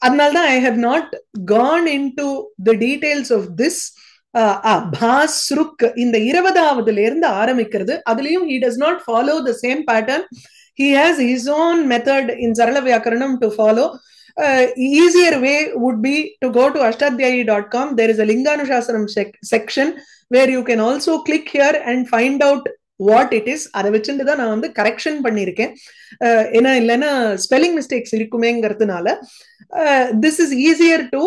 அதனால்தான் I have not gone into the details of this. பாஸ்ருக் இந்த 20வதுல இருந்து ஆரம்பிக்கிறது. அதுலயும் he does not follow the same pattern. He has his own method in Sarala Vyakaranam to follow. Easier way would be to go to ashtadhyayi.com. There is a Linganusasanam section where you can also click here and find out what it is. அதை வச்சுட்டு தான் நான் வந்து correction பண்ணியிருக்கேன். ஏன்னா இல்லைன்னா spelling mistakes இருக்குமேங்கிறதுனால this is easier to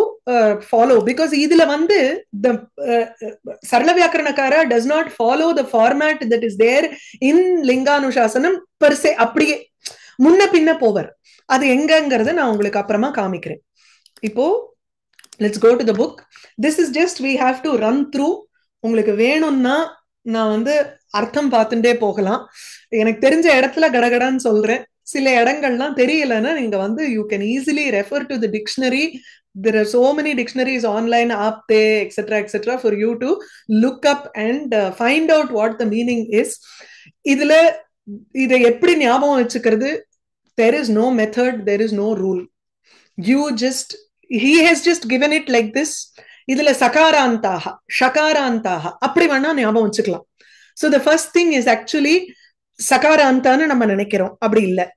follow, because இதுல வந்து the Sarala Vyakaranakara does not follow the format that is there in Linganusasanam per se. அப்படியே முன்ன பின்ன போவர். அது எங்கங்கிறத நான் உங்களுக்கு அப்புறமா காமிக்கிறேன். இப்போ let's go to the book. This is just we have to run through. உங்களுக்கு வேணும்னா நான் வந்து அர்த்தம் பார்த்துட்டே போகலாம். எனக்கு தெரிஞ்ச இடத்துல கடகடான்னு சொல்றேன். சில இடங்கள்லாம் தெரியலன்னா நீங்க வந்து you can easily refer to the dictionary. There are so many dictionaries online, aapte, etc., for you to look up and find out what the meaning is. இதுல இதை எப்படி ஞாபகம் வச்சுக்கிறது? There is no method, there is no rule. You just, he has just given it like this. இதுல சகாராந்தாக ஷகாராந்தாக அப்படி வேணா ஞாபகம் வச்சுக்கலாம். So the first thing is actually சகாராந்தான்னு நம்ம நினைக்கிறோம், அப்படி இல்லை.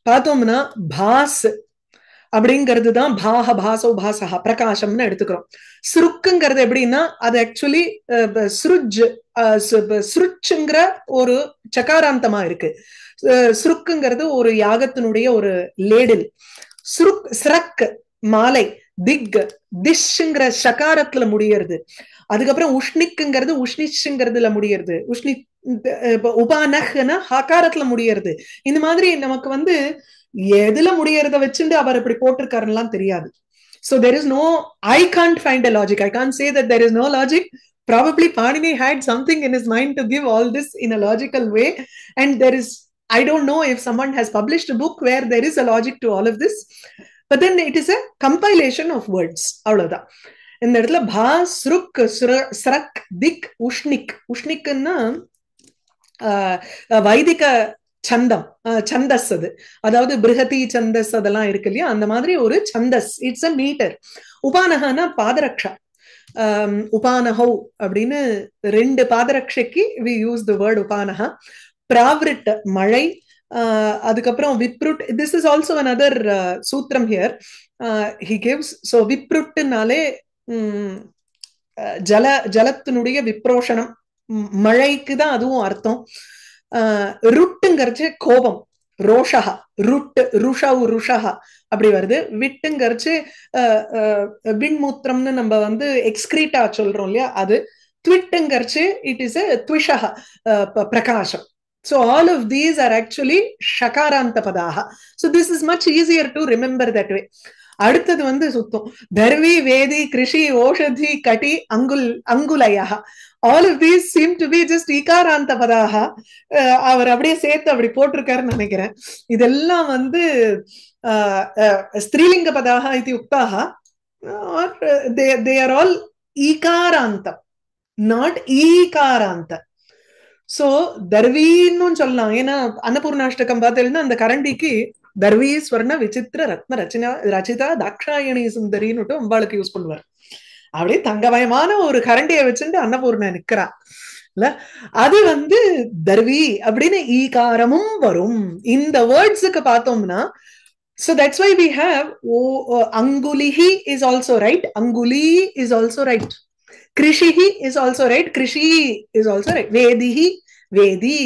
பார்த்தோம்னா பாஸ் அப்படிங்கிறது தான் பாஹ பாசோ பாசஹா பிரகாசம்னு எடுத்துக்கிறோம். ஸ்ருக்குங்கிறது எப்படின்னா அது ஆக்சுவலி ஸ்ருச்சுங்கிற ஒரு சகாராந்தமா இருக்கு. ஸ்ருக்குங்கிறது ஒரு யாகத்தினுடைய ஒரு லேடில். ஸ்ரக் மாலை, திக் திஷ்ங்கிற சகாரத்துல முடியறது. அதுக்கப்புறம் உஷ்ணிக்குங்கிறது உஷ்ணிச்சுங்கிறதுல முடியறது. உஷ்ணி உபானஹ்னா ஹகாரத்துல முடியறது. இந்த மாதிரி நமக்கு வந்து எதுல முடியறத வச்சுட்டு அவர் இப்படி போட்டிருக்காருலாம் தெரியாது. So there is no, I can't find a logic. I can't say that there is no logic. Probably Panini had something in his mind to give all this in a logical way. And there is, I don't know if someone has published a book where there is a logic to all of this. But then it is a compilation of words. அவ்வளவுதான். இந்த இடத்துல பா ஸ்ருக் ஸ்ரக் திக் உஷ்ணிக். உஷ்ணிக்குன்னா வைதிக சந்தம், சந்தஸ். அது அதாவது பிருஹதி சந்தஸ் அதெல்லாம் இருக்கு இல்லையா, அந்த மாதிரி ஒரு சந்தஸ். It's a metre. உபானகனா பாதரக்ஷா. உபானஹௌ அப்படின்னு 2 பாதரக்ஷைக்கு வி யூஸ் தி வேர்ட் உபானஹா. பிராவிருட் மழை. அதுக்கப்புறம் விப்ருட். திஸ் இஸ் ஆல்சோ another சூத்திரம் ஹியர் he gives. so விப்ருட்னாலே ஜலத்தினுடைய விப்ரோஷனம், மழைக்கு தான் அதுவும் அர்த்தம். ருட்டுங்கிறச்சு கோபம், ரோஷஹா. ருட் ருஷவ் ருஷஹா அப்படி வருது. விட்டுங்கிறச்சு விண்மூத்திரம்னு நம்ம வந்து எக்ஸ்கிரீட்டா சொல்றோம் இல்லையா, அது. த்விட்டுங்கிறச்சு இட் இஸ் எ த்விஷஹா, பிரகாசம். So all of these are actually shakaranta padaha. So this is much easier to remember that way. அடுத்தது வந்து சுத்தம். தர்வி வேதி கிருஷி ஓஷதி கட்டி அங்குலயா. All of these seem to be just ஈகாராந்த பதாக. அவர் அப்படியே சேர்த்து அப்படி போட்டிருக்காருன்னு நினைக்கிறேன். இதெல்லாம் வந்து ஸ்திரீலிங்க பதாக இது உக்தாக. they are all ஈகாராந்தம், நாட் ஈகாராந்த. சோ தர்வின்னு சொல்லலாம். ஏன்னா அன்னபூர்ணாஷ்டகம் பார்த்தீங்கன்னா அந்த கரண்டிக்கு தர்வி ஸ்வர்ண விசித்திர ரத்ன ரச்சிதா தாக்ஷாயணி சுந்தரின்னு அம்பாளுக்கு யூஸ் பண்ணுவார். அப்படியே தங்கமயமான ஒரு கரண்டியை வச்சுட்டு அன்னபூர்ணா நிக்கிறா இல்ல, அது வந்து தர்வி அப்படின்னு ஈகாரமும் வரும். இந்த வேர்ட்ஸுக்கு பார்த்தோம்னா, so that's why we have angulihi is also right, anguli is also right, krishihi is also right, krishi is also right, vedihi வேதி,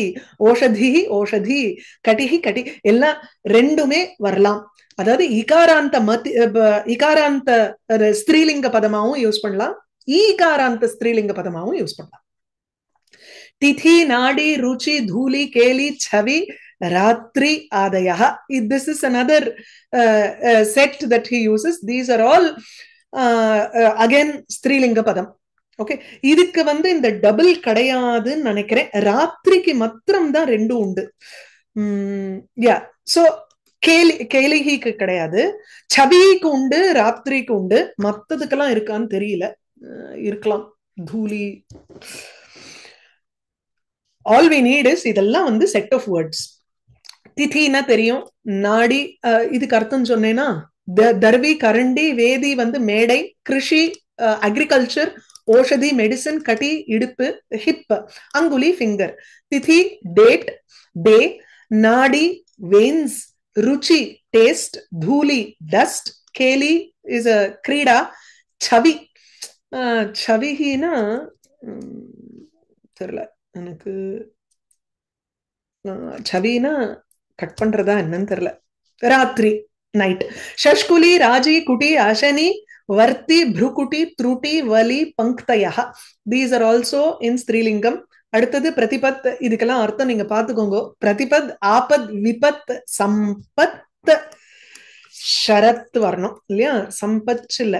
ஓஷதிஹி ஓஷதி, கட்டிஹி கட்டி, எல்லாம் ரெண்டுமே வரலாம். அதாவது இகாராந்த இகாராந்த ஸ்திரீலிங்க பதமாவும் யூஸ் பண்ணலாம், ஈகாராந்த ஸ்திரீலிங்க பதமாவும் யூஸ் பண்ணலாம். திதி நாடி ருச்சி தூலி கேலி சவி ராத்ரி ஆதயா. This is another set that he uses. These are all again ஸ்திரீலிங்க பதம். ஓகே, இதுக்கு வந்து இந்த டபுள் கிடையாதுன்னு நினைக்கிறேன். ராத்திரிக்கு மாத்திரம் தான் 2 உண்டு. யா, சோ கேலிஹிக்கு கிடையாது, சபிக்கு உண்டு, ராத்திரிக்கு உண்டு. மத்ததுக்கெல்லாம் இருக்கான்னு தெரியல, இருக்கலாம். தூலி, ஆல் வி நீட் இஸ் இதெல்லாம் வந்து செட் ஆஃப் வேர்ட்ஸ். திதினா தெரியும், நாடி இதுக்கு அர்த்தம் சொன்னேன்னா, தர்வி கரண்டி, வேதி வந்து மேடை, கிருஷி அக்ரிகல்ச்சர், ஓஷதி மெடிசன், கட்டி இடுப்பு ஹிப், அங்குலி ஃபிங்கர், திதி டேட் டே, நாடி வெயின்ஸ், ருச்சி டேஸ்ட், தூலி டஸ்ட், கேலி இஸ் அ கிரீடா, சவி சவிஹினா தெரியல எனக்கு, சவினா கட் பண்றதா என்னன்னு தெரியல. ராத்திரி நைட். ஷஷ்குலி ராஜி குட்டி அசனி வர்த்தி ப்ருகுட்டி த்ருட்டி வலி பங்க்தயா. தீஸ் ஆர் ஆல்சோ இன் ஸ்திரீலிங்கம். அடுத்தது பிரதிபத். இதுக்கெல்லாம் அர்த்தம் நீங்க பாத்துக்கோங்க. பிரதிபத், ஆபத், விபத், சம்பத், ஷரத் வரணும் இல்லையா, சம்பத் இல்ல,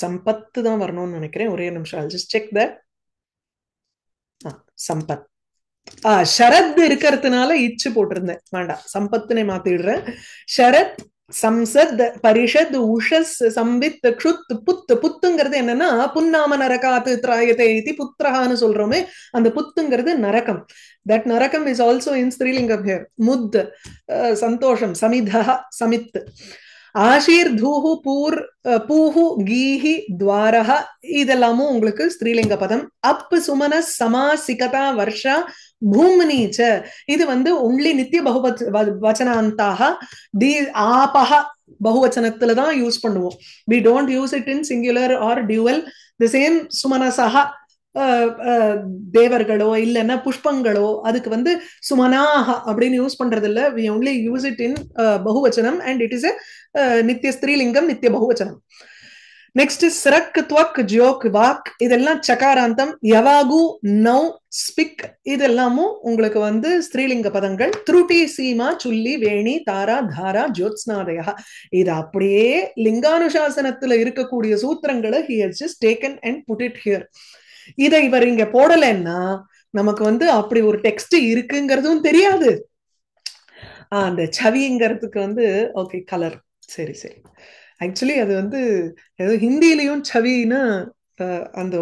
சம்பத்து தான் வரணும்னு நினைக்கிறேன். ஒரே நிமிஷம், I'll just check that. Sampath. Sharad இருக்கிறதுனால இச்சு போட்டிருந்தேன், வேண்டாம், சம்பத்துனை மாத்திடுறேன். ஷரத், சம்சத், பரிஷத், உஷஸ், சம்பித், க்ஷுத், புத். புத்துங்கிறது என்னன்னா புன்னாம நரகாத்து திராயதே இது புத்திரஹான்னு சொல்றோமே, அந்த புத்துங்கிறது நரகம். தட் நரகம் இஸ் ஆல்சோ இன் ஸ்திரீலிங்கம் ஹியர். முத், சந்தோஷம், சமிதா, சமித். ஆஷீர், தூஹு, பூர், பூஹு, கீஹி, துவாரஹ, இதெல்லாமும் உங்களுக்கு ஸ்திரீலிங்க பதம். அப், சுமன, சமா, சிகதா, வர்ஷா, பூமனீச்ச, இது வந்து ஒன்லி நித்திய வச்சனாந்தாக. தி ஆபஹ பகுவச்சனத்துல தான் யூஸ் பண்ணுவோம். We don't use it in singular or dual. The same சுமனசஹ, தேவர்களோ இல்லைன்னா புஷ்பங்களோ, அதுக்கு வந்து சுமனாக அப்படின்னு யூஸ் பண்றது இல்ல. We only use it in பகுவச்சனம் அண்ட் இட் இஸ் எ நித்திய ஸ்திரீலிங்கம், நித்திய பகுவச்சனம். நெக்ஸ்ட் ஸ்ரக், துவக், ஜோக், வாக், இதெல்லாம் சகாராந்தம். யவாகு, நௌ, ஸ்பிக், இதெல்லாமும் உங்களுக்கு வந்து ஸ்திரீலிங்க பதங்கள். த்ருட்டி, சீமா, சுல்லி, வேணி, தாரா, தாரா, ஜோத்ஸ்நாதயா, இது அப்படியே லிங்கானுசாசனத்துல இருக்கக்கூடிய சூத்திரங்களை he has just taken and put it here. இதை இவர் இங்க போடலைன்னா நமக்கு வந்து அப்படி ஒரு டெக்ஸ்ட் இருக்குங்கிறதும் தெரியாது. அந்த சவிங்கிறதுக்கு வந்து ஓகே கலர், சரி சரி. ஆக்சுவலி அது வந்து ஏதோ ஹிந்திலையும் சவின்னா அந்த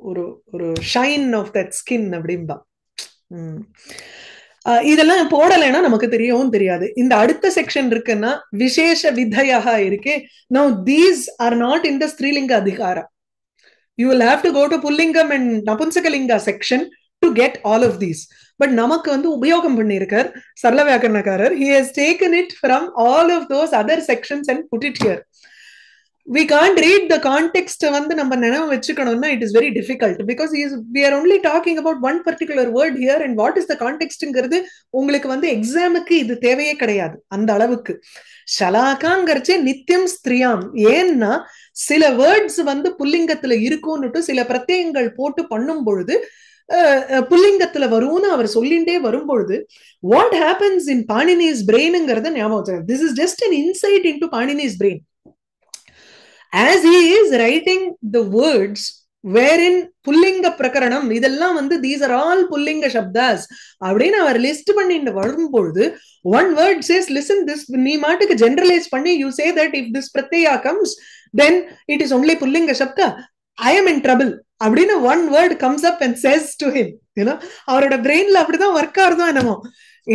ஒரு ஒரு ஷைன் ஆஃப் தட் ஸ்கின் அப்படின்பா. இதெல்லாம் போடலைன்னா நமக்கு தெரியவும் தெரியாது. இந்த அடுத்த செக்ஷன் இருக்குன்னா விசேஷ விதையாக இருக்கு. No these are not in the ஸ்திரீலிங்க அதிகாரா. You will have to go to Pullingam and Napunsakalinga section to get all of these. But நமக்கு வந்து உபயோகம் பண்ணியிருக்கார் சரள வியாக்கரணக்காரர். He has taken it from all of those other sections and put it here. We can't read the context வந்து நம்ம நினைவு வச்சுக்கணும்னா it is very difficult because we are only talking about one particular word here and what is the contextங்கிறது உங்களுக்கு வந்து எக்ஸாமுக்கு இது தேவையே கிடையாது அந்த அளவுக்கு. ஷலாகாங்கிறச்சே நித்தியம் ஸ்திரியாம். ஏன்னா சில வேர்ட்ஸ் வந்து புல்லிங்கத்துல இருக்கும்னுட்டு சில பிரத்யங்கள் போட்டு பண்ணும் பொழுது புல்லிங்கத்துல வரும்னு அவர் சொல்லிண்டே வரும்பொழுது வாட் ஹேப்பன்ஸ் இன் பாணினிஸ் பிரெயினுங்கிறத ஞாபகம். This is just an insight into Panini's brain. As he is writing the words wherein புல்லிங்க பிரகரணம் இதெல்லாம் வந்து these are all புல்லிங்க சப்தாஸ் அப்படின்னு அவர் லிஸ்ட் பண்ணிட்டு வரும்பொழுது one word says listen this, நீ மாட்டுக்கு ஜெனரலைஸ் பண்ணி you say that if this pratyaya comes then it is only புல்லிங்க Saptah, I am in trouble அப்படின்னு one word comes up and says to him. you know அவரோட பிரெயின்ல அப்படிதான் work ஆகுதோ என்னமோ,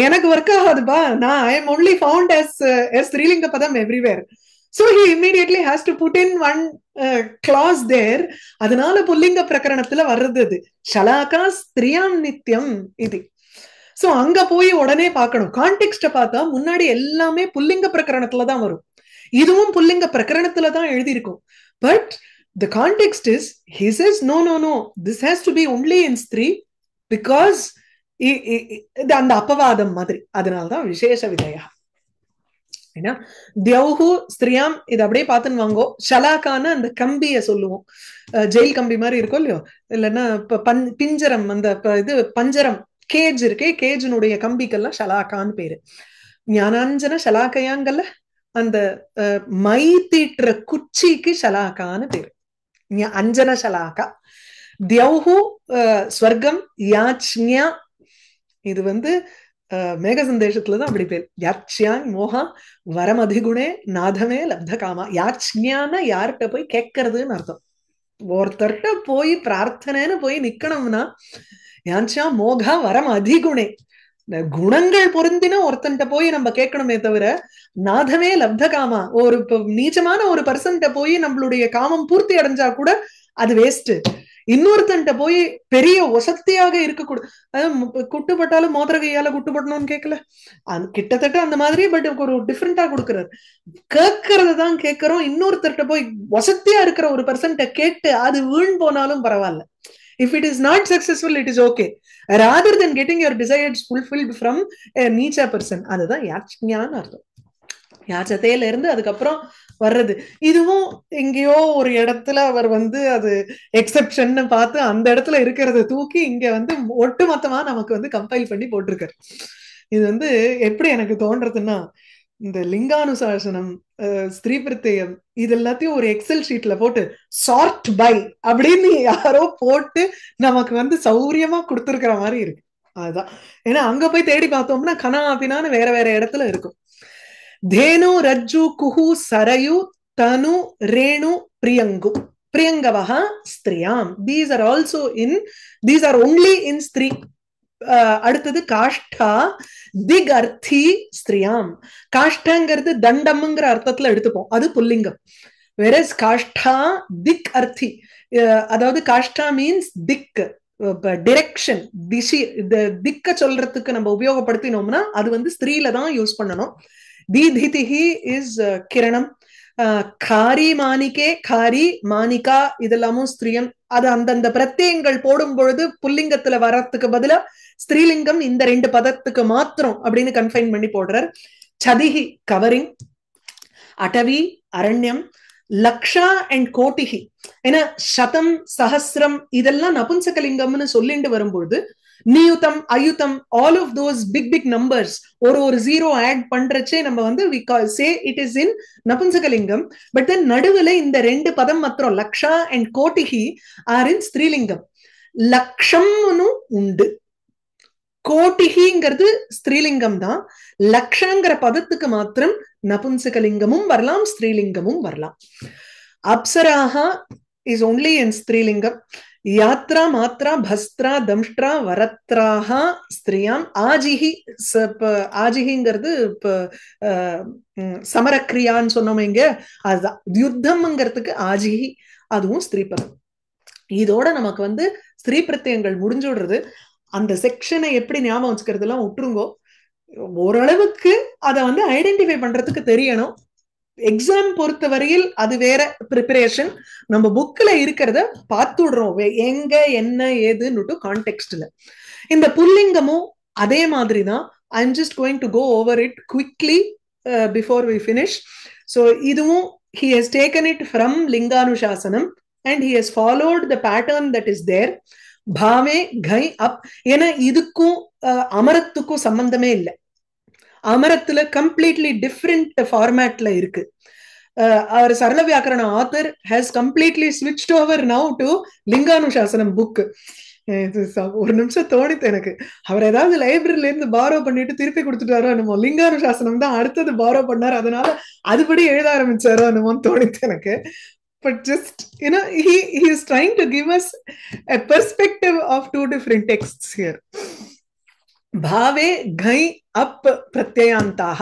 எனக்கு work ஆகாதுப்பா, நான் I am only found as ஸ்திரீலிங்க பதம் everywhere. So he immediately has to put in one clause there. அதனால புல்லிங்க பிரகரணத்துல வர்றது அது ஷலாகா ஸ்திரியாம் நித்தியம் இது. சோ அங்க போய் உடனே பார்க்கணும் கான்டெக்ஸ்ட பார்த்தா முன்னாடி எல்லாமே புல்லிங்க பிரகரணத்துல தான் வரும். இதுவும் புல்லிங்க பிரகரணத்துல தான் எழுதியிருக்கும். But the context is he says no this has to be only in ஸ்திரீ because அந்த அப்பவாதம் மாதிரி. அதனாலதான் விசேஷ விதையா. தியௌஹு ஸ்திரியாம் இது அப்படியே பார்த்துன்னு வாங்கோ. ஷலாக்கான அந்த கம்பிய சொல்லுவோம், ஜெயில் கம்பி மாதிரி இருக்கும் இல்லையோ, இல்லைன்னா பிஞ்சரம், அந்த இது பஞ்சரம் கேஜ் இருக்கே, கேஜினுடைய கம்பிக்கெல்லாம் ஷலாக்கான்னு பேரு. ஞானாஞ்சன ஷலாக்கையாங்கல்ல, அந்த மை தீட்டுற குச்சிக்கு ஷலாக்கான்னு பேரு, அஞ்சன ஷலாக்கா. தியௌஹு ஸ்வர்க்கம், யாச்ஞா இது வந்து மேக சந்தேஷத்துலதான் அப்படி பேர். யாச்ஞான் மோகா வரம் அதிகுணே நாதமே லப்த காமா. யாச்ஞான யார்கிட்ட போய் கேட்கறதுன்னு அர்த்தம். ஒருத்தர்கிட்ட போய் பிரார்த்தனைன்னு போய் நிக்கணும்னா யாச்சா மோகா வரம் அதிகுணே, குணங்கள் பொருந்தின ஒருத்தன்ட்ட போய் நம்ம கேட்கணுமே தவிர நாதமே லப்த காமா, ஒரு நீச்சமான ஒரு பர்சன்ட்ட போய் நம்மளுடைய காமம் பூர்த்தி அடைஞ்சா கூட அது வேஸ்ட். இன்னொருத்தன்ட்ட போய் பெரிய வசத்தியாக இருக்கக்கூடாது. குட்டுப்பட்டாலும் மோதிர கையால குட்டுப்பட்டணும்னு கேட்கல, கிட்டத்தட்ட அந்த மாதிரி. பட் ஒரு டிஃப்ரெண்டா கொடுக்குறாரு. கேட்கறதுதான் கேட்கிறோம். இன்னொருத்தர்கிட்ட போய் வசத்தியா இருக்கிற ஒரு பர்சன்ட்ட கேட்டு அது வீண் போனாலும் பரவாயில்ல. If it is not successful, it is okay. Rather than getting your desires fulfilled from a நீச்சா person. அதுதான் யாச்ஞான்னு அர்த்தம். யாச்சத்தையில இருந்து அதுக்கப்புறம் வர்றது. இதுவும் எங்கேயோ ஒரு இடத்துல அவர் வந்து அது எக்ஸெப்ஷன் பார்த்து அந்த இடத்துல இருக்கிறத தூக்கி இங்க வந்து ஒட்டுமொத்தமா நமக்கு வந்து கம்பைல் பண்ணி போட்டிருக்காரு. இது வந்து எப்படி எனக்கு தோன்றதுன்னா, இந்த லிங்கானுசாசனம், ஸ்திரீ பிரத்யம், இது எல்லாத்தையும் ஒரு எக்ஸல் ஷீட்ல போட்டு சார்ட் பை அப்படின்னு யாரோ போட்டு நமக்கு வந்து சௌரியமா கொடுத்துருக்கிற மாதிரி இருக்கு. அதுதான். ஏன்னா அங்க போய் தேடி பார்த்தோம்னா கனா பின்னான்னு வேற வேற இடத்துல இருக்கும். தேனு ரஜ்ஜு குஹு சரயு தனு ரேணு பிரியங்கு பிரியங்கவஹ ஸ்திரியாம். These are also in, these are only in ஸ்திரீ. அடுத்தது காஷ்டா திக் அர்த்தி ஸ்திரியாம். காஷ்டங்கிறது தண்டம்ங்கிற அர்த்தத்துல எடுத்துப்போம், அது புல்லிங்கம். வெரஸ் காஷ்டா திக் அர்த்தி, அதாவது காஷ்டா மீன்ஸ் திக், டிரெக்ஷன், திசி, திக்க சொல்றதுக்கு நம்ம உபயோகப்படுத்தினோம்னா அது வந்து ஸ்திரீல தான் யூஸ் பண்ணணும். தீதிதிஹி இஸ் கிரணம். காரி மாணிக்கே, காரி மாணிகா இதெல்லாமும் ஸ்திரீயம். அது அந்தந்த பிரத்யங்கள் போடும் பொழுது புல்லிங்கத்துல வரத்துக்கு பதிலா ஸ்திரீலிங்கம் இந்த ரெண்டு பதத்துக்கு மாத்திரம் அப்படின்னு கன்ஃபைன் பண்ணி போடுறார். சதிஹி கவரிங், அடவி அரண்யம், லக்ஷா அண்ட் கோட்டிஹி. ஏன்னா சதம் சஹசிரம் இதெல்லாம் நபுன்சகலிங்கம்னு சொல்லிட்டு வரும்பொழுது நியுதம் அயுதம் all of those big big numbers ஒரு ஒரு ஜீரோ ஆட் பண்றச்சே நம்ம வந்து we say it is in நபுன்சகலிங்கம். பட் தென் நடுவுல இந்த ரெண்டு பதம் மாத்திரம் லக்ஷா அண்ட் கோட்டிஹி ஆர் இன் ஸ்திரீலிங்கம். லக்ஷம்னு உண்டு, கோட்டிஹிங்கிறது ஸ்திரீலிங்கம் தான். லக்ஷங்கிற பதத்துக்கு மாத்திரம் நபுன்சகலிங்கமும் வரலாம், ஸ்திரீலிங்கமும் வரலாம். அப்சராஹா இஸ் ஒன்லி இன் ஸ்திரீலிங்கம். யாத்ரா மாத்ரா பஸ்திரா தம்ஷ்ட்ரா வரத்ராஹா ஸ்திரியாம். ஆஜிஹி, ஆஜிஹிங்கிறது சமரக்கிரியான்னு சொன்னோம் இங்க, அதுதான் யுத்தம்ங்கிறதுக்கு ஆஜிஹி, அதுவும் ஸ்திரீபதம். இதோட நமக்கு வந்து ஸ்திரீ பிரத்யங்கள் முடிஞ்சுடுறது. அந்த செக்ஷனை எப்படி ஞாபகம் வச்சுக்கிறது எல்லாம் விட்டுருங்கோ. ஓரளவுக்கு அதை வந்து ஐடென்டிஃபை பண்றதுக்கு தெரியணும். எக்ஸாம் பொறுத்த வரையில் அது வேற ப்ரிப்பரேஷன். நம்ம புக்ல இருக்கிறத பார்த்துடுறோம் எங்க என்ன ஏதுன்னு கான்டெக்ட்ல. இந்த புல்லிங்கமும் அதே மாதிரிதான். I am just going to go over it quickly before we finish. So இதுவும் he has taken it from Linganushasanam and he has followed the pattern that is there. பாவே கை அப். ஏன்னா இதுக்கும் அமரத்துக்கும் சம்பந்தமே இல்லை. அமரத்துல கம்ப்ளீட்லி டிஃப்ரெண்ட் ஃபார்மேட்ல இருக்கு. அவர் சரள வியாக்கரண author has completely switched over now to Linganushasanam book. ஒரு நிமிஷம் தோணித்து எனக்கு, அவர் ஏதாவது லைப்ரரியில இருந்து பாரோ பண்ணிட்டு திருப்பி கொடுத்துட்டாரோ என்னமோ. லிங்கானுசாசனம் தான் அடுத்தது பாரோ பண்ணார், அதனால அதுபடி எழுத ஆரம்பிச்சாரோ என்னமோன்னு தோணித்து எனக்கு. But just, you know, he is trying to give us a perspective of two different texts here. Bhave கை அப் பிரத்யயாந்தாக.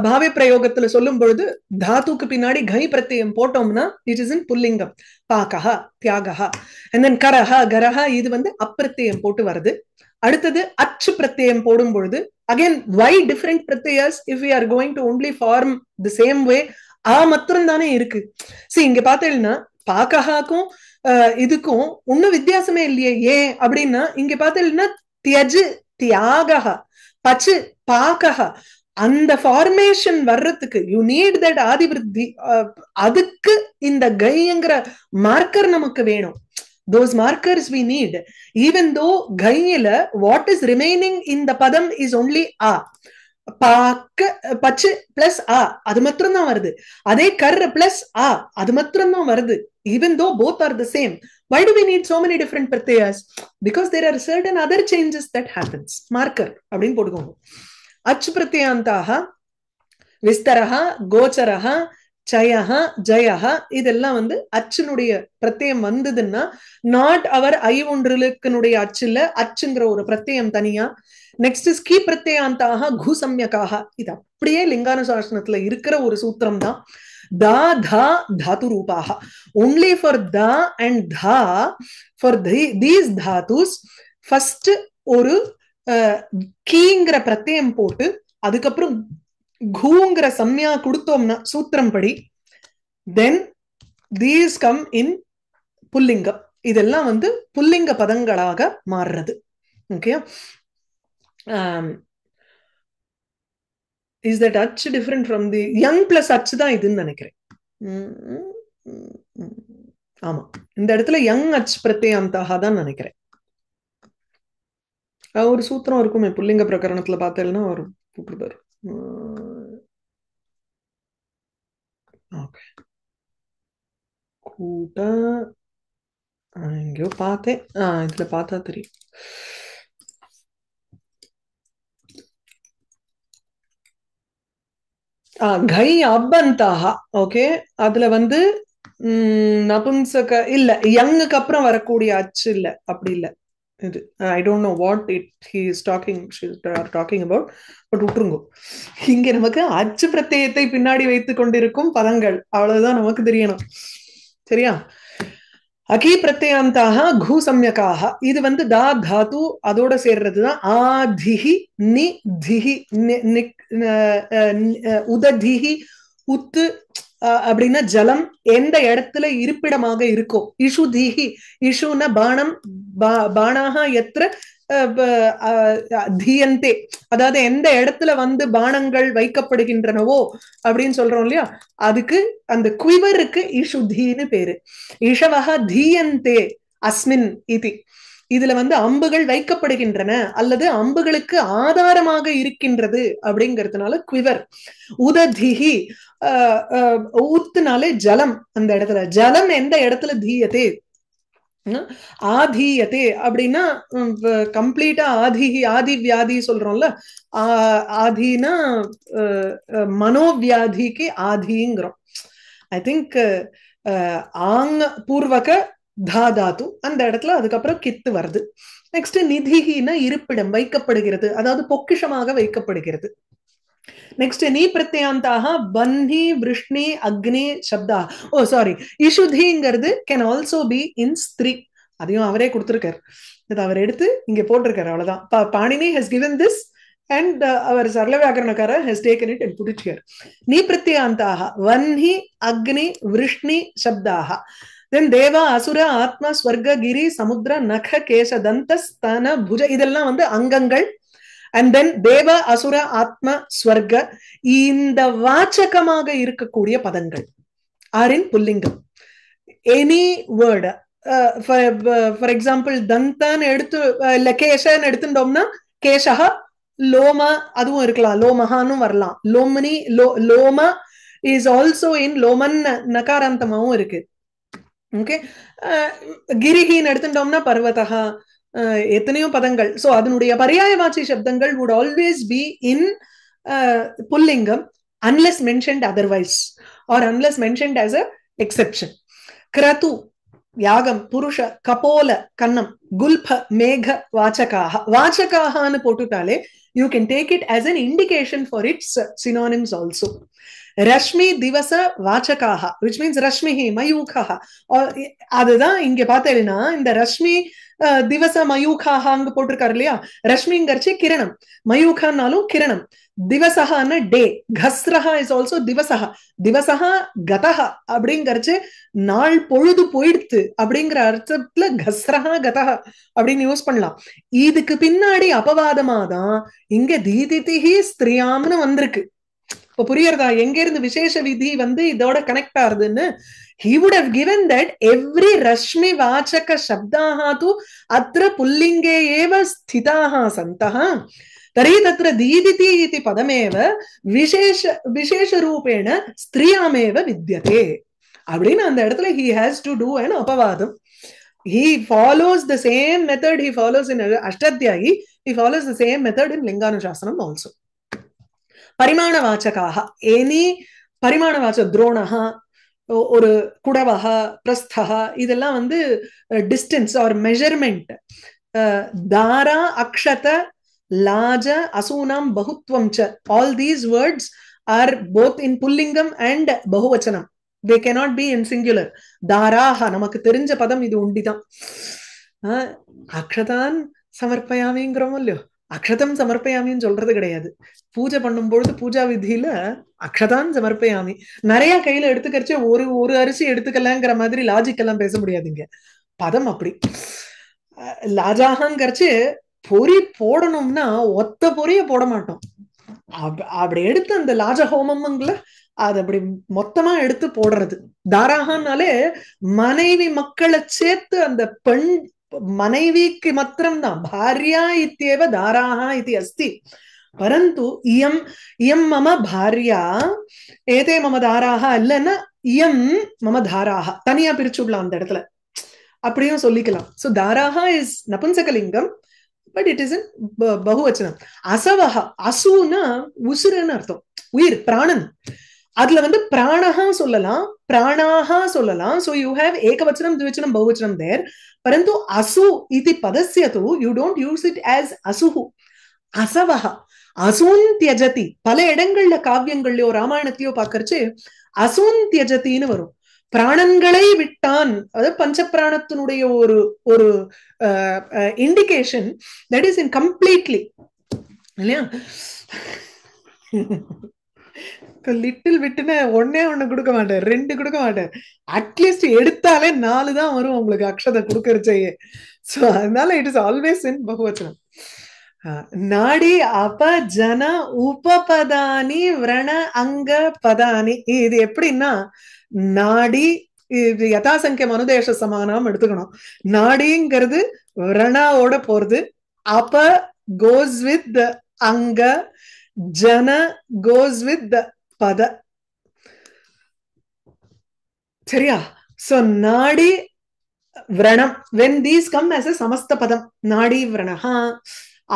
பாவே பிரயோகத்துல சொல்லும் பொழுது தாத்துக்கு பின்னாடி கை பிரத்யம் போட்டோம்னா இட் இஸ் இன் புல்லிங்கம். பாகஹ தியாகஹ. and then கரஹ கரஹ இது வந்து அப்பிரத்யம் போட்டு வருது. அடுத்தது அச்சு பிரத்யம் போடும் பொழுது again why different pratyas if we are going to only form the same way? மாத்திரம் தானே இருக்கு. சரி, இங்க பார்த்தேன்னா பாகஹாக்கும் இதுக்கும் ஒன்னும் வித்தியாசமே இல்லையே. ஏன் அப்படின்னா இங்க பார்த்தேன்னா தியஜு தியாகஹ, பச்சு பாகஹ, அந்த ஃபார்மேஷன் வர்றதுக்கு யூ நீட் தட் ஆதிவிருத்தி. அதுக்கு இந்த கைங்கிற மார்க்கர் நமக்கு வேணும். those markers we need. even though கையில what is remaining in the padam is only a. பாக்க பச்சு பிளஸ் ஆ அது மாத்திரம் தான் வருது. அதே கர் பிளஸ் ஆ அது மாத்திரம் தான் வருது. even though both are the same. Why do we need so many different pratyas? Because there are certain other changes that happens. marker அப்படின்னு போட்டுக்கோங்க. அச்சு பிரத்யாந்தாக விஸ்தரஹா கோச்சரஹா சயஹா ஜயஹா இதெல்லாம் வந்து அச்சினுடைய பிரத்யம் வந்ததுன்னா நாட் அவர் ஐ ஒன்றுலுக்குனுடைய அச்சு இல்ல, அச்சுங்கிற ஒரு பிரத்யம் தனியா. நெக்ஸ்ட் இஸ் கீ பிரத்யாந்தாக குசம்யகாக. இது அப்படியே லிங்கானுசாசனத்துல இருக்கிற ஒரு சூத்திரம் தான். தா தா தாத்து ரூபாக. only for da and dha, for these dhatus first ஒரு கீங்கிற பிரத்யம் போட்டு அதுக்கப்புறம் கூங்கிற சம்யா கொடுத்தோம்னா சூத்திரம் படி தென் தீஸ் கம் இன் புல்லிங்கம். இதெல்லாம் வந்து புல்லிங்க பதங்களாக மாறுறது. Okay, is that ach different from the young plus ach தான் இதுன்னு நினைக்கிறேன். ஆமா, இந்த இடத்துல யங் அச் பிரத்யாந்தாக தான் நினைக்கிறேன். ஒரு சூத்திரம் இருக்குமே புல்லிங்க பிரகரணத்துல பார்த்தேன்னா அவர் போட்டிருப்பாரு. ஓகே. கூட்ட எங்கேயோ பார்த்தேன். இதுல பார்த்தா தெரியும். கை அப்பந்தாக. ஓகே, அதுல வந்து நபும்சக இல்ல, யங்குக்கு அப்புறம் வரக்கூடிய அச்சு இல்ல, அப்படி இல்ல இது. I don't know what it he is talking talking about. But விட்டுருங்கோ. இங்க நமக்கு அச்சு பிரத்யயத்தை பின்னாடி வைத்துக் கொண்டிருக்கும் பதங்கள் அவ்வளவுதான் நமக்கு தெரியணும். சரியா? அகி பிரத்யந்தாக கு சம்யக்காக. இது வந்து தா தாத்து அதோட சேர்றதுதான். ஆதிஹி நி திஹி உததிஹி உத்து அப்படின்னா ஜலம் எந்த இடத்துல இருப்பிடமாக இருக்கோ. இஷு தீஹி, இஷுன பானம், பானாக எத்திர தீயந்தே, அதாவது எந்த இடத்துல வந்து பானங்கள் வைக்கப்படுகின்றனவோ அப்படின்னு சொல்றோம் இல்லையா, அதுக்கு அந்த குவிவருக்கு இஷுதீன்னு பேரு. இஷவஹ தீயந்தே அஸ்மின் இதி. இதுல வந்து அம்புகள் வைக்கப்படுகின்றன அல்லது அம்புகளுக்கு ஆதாரமாக இருக்கின்றது அப்படிங்கிறதுனால குவிவர். உததிஹி ஊத்துனாலே ஜலம், அந்த இடத்துல ஜலம் எந்த இடத்துல தீயதே ஆதீயத்தே அப்படின்னா கம்ப்ளீட்டா ஆதிஹி, ஆதி வியாதி சொல்றோம்ல, ஆதினா மனோவியாதிக்கு ஆதிங்கிறோம். ஐ திங்க் ஆங் பூர்வக தாதாத்து அந்த இடத்துல அதுக்கப்புறம் கித்து வருது. நெக்ஸ்ட் நிதிஹினா இருப்பிடம், வைக்கப்படுகிறது, அதாவது பொக்கிஷமாக வைக்கப்படுகிறது. நெக்ஸ்ட் நீ பிரத்யாந்தாக பன்னி விருஷ்ணி அக்னி சப்தா. ஓ சாரி, இஷுதிங்கிறது கேன் ஆல்சோ பி இன் ஸ்திரீ. அதையும் அவரே கொடுத்திருக்காரு. இது அவர் எடுத்து இங்க போட்டிருக்காரு, அவ்வளவுதான். Panini has given this and our Sarla Vyakaranakara has taken it and put it here. Ni pratyantaha vanhi agni vrishni shabdaha. Then deva asura atma swarga giri samudra nakha kesha danta stana bhuja, இதெல்லாம் வந்து அங்கங்கள். and then தேவ அசுர ஆத்ம ஸ்வர்க இந்த வாச்சகமாக இருக்கக்கூடிய பதங்கள் ஆர் இன் புல்லிங்கம். எனி வேர்டு ஃபார் எக்ஸாம்பிள் தந்தான் எடுத்து இல்ல கேஷன்னு எடுத்துட்டோம்னா கேஷஹா, லோம அதுவும் இருக்கலாம், லோமஹான்னு வரலாம். லோமனி லோம இஸ் ஆல்சோ இன் லோமன் நகாராந்தமாவும் இருக்கு. ஓகே, கிரிஹின்னு எடுத்துட்டோம்னா பர்வதஹா, எத்தனையோ பதங்கள். சோ அதனுடைய பர்யாயவாச்சி சப்தங்கள் would always be in புல்லிங்கம் unless mentioned otherwise or unless mentioned as a exception. கிரது யாகம், புருஷ, கபோல கன்னம், குல்ப மேக வாச்சகாக. வாச்சகாகனு போட்டுட்டாலே you can take it as an indication for its synonyms also. Rashmi திவச வாச்சகாக, which means ரஷ்மிஹி மயூகாக. அதுதான் இங்க பார்த்தேன்னா இந்த ரஷ்மி திவச மயூகாக அங்க போட்டிருக்காரு இல்லையா, ரஷ்மிங்கரிச்சு கிரணம், மயூகான்னாலும் கிரணம், திவசகான டே, கஸ்ரஹா இஸ் ஆல்சோ திவசகா, திவசகா கதஹா அப்படிங்கறச்சு நாள் பொழுது போயிடுத்து அப்படிங்கிற அர்த்தத்துல கஸ்ரஹா கதஹா அப்படின்னு யூஸ் பண்ணலாம். இதுக்கு பின்னாடி அபவாதமாதான் இங்க தீதிதிஹி ஸ்திரியாம்னு வந்திருக்கு. இப்ப புரியறதா எங்க இருந்து விசேஷ விதி வந்து இதோட கனெக்ட் ஆகுதுன்னு? He would have given that every rashmi vachaka shabdaha tu atra pullinge eva sthitaha santaha tari tatra diditi iti padameva vishesha rupena striyameva vidyate அப்படின்னு அந்த இடத்துல he has to do an apavadam. He follows the same method he follows in Ashtadhyayi, he follows the same method in Linganushasana also. பரிமாண வாச்சகாக, any பரிமாண வாச்ச, துரோணஹா, ஒரு குடவஹா, பிரஸ்தஹா, இதெல்லாம் வந்து distance or measurement. தாரா, அக்ஷத, லாஜ, அசூனாம், பகுத்வம் ச, all these words are both in புல்லிங்கம் அண்ட் பகுவச்சனம். they cannot be in singular. தாராஹா நமக்கு தெரிஞ்ச பதம் இது உண்டிதான். அக்ஷதான் சமர்ப்பயாமிங்கிறோம் இல்லையோ, அக்ஷதம் சமர்ப்பயாமின்னு சொல்றது கிடையாது. பூஜை பண்ணும்பொழுது பூஜா விதியில அக்ஷதான் சமர்ப்பயாமி. நிறைய கையில எடுத்துக்கரிச்சு ஒரு அரிசி எடுத்துக்கலாங்கிற மாதிரி லாஜிக் எல்லாம் பேச முடியாதுங்க. பதம் அப்படி. லாஜாகங்கிறச்சு பொறி போடணும்னா ஒத்த பொரிய போட மாட்டோம். அப்படி எடுத்து அந்த லாஜ ஹோமம்ல அது அப்படி மொத்தமா எடுத்து போடுறது. தாராகனாலே மனைவி மக்களை சேர்த்து அந்த பெண் மனைவிக்கு மாத்திரம்தான். பாரியா இத்தியேவ தாராக இது அஸ்தி. பரந்து இயம் இயம் மம பாரியா ஏதே மம தாராக இல்லைன்னா இயம் மம தாராக தனியா பிரிச்சுடலாம் அந்த இடத்துல, அப்படியும் சொல்லிக்கலாம். சோ தாராக இஸ் நபுன்சகலிங்கம், பட் இட் இஸ் இன் பகுவச்சனம். அசவஹா, அசுனா உசுருன்னு அர்த்தம், உயிர், பிராணன். அதுல வந்து பிராணஹா சொல்லலாம், பிராணாஹா சொல்லலாம். சோ யூ ஹேவ் ஏகவச்சனம் த்விவச்சனம் பகுவச்சனம் தேர். பரந்து அசு இது பதஸ்ய து you don't use it as அசுஹு, அசவஹா. அசூன் தியஜதி பல இடங்கள்ல காவியங்கள்லயோ ராமாயணத்திலயோ பாக்கறச்சு அசூன் தியஜத்தின்னு வரும். பிராணன்களை விட்டான், அதாவது பஞ்சப்பிராணத்தினுடைய ஒரு ஒரு indication that is in completely இல்லையா. லிட்டில் விட்டுன்னு ஒன்னே ஒண்ணு கொடுக்க மாட்டேன், ரெண்டு கொடுக்க மாட்டேன், அட்லீஸ்ட் எடுத்தாலே 4 தான் வரும் உங்களுக்கு அக்ஷதை கொடுக்கறச்சையே. சோ அதனால இட் இஸ் ஆல்வேஸ் இன் பகுவச்சனம். நாடி அப ஜன உபபதானி விரண அங்க பதானி. இது எப்படின்னா, நாடி இது யதாசங்கியம் அனுதேச சமானம் எடுத்துக்கணும். நாடிங்கிறது விரணாவோட போறது, அப கோஸ் வித் அங்க, ஜன கோஸ் வித் பத. சரியா? சோ நாடி விரணம், when these come as a சமஸ்த பதம், நாடி விரணஹா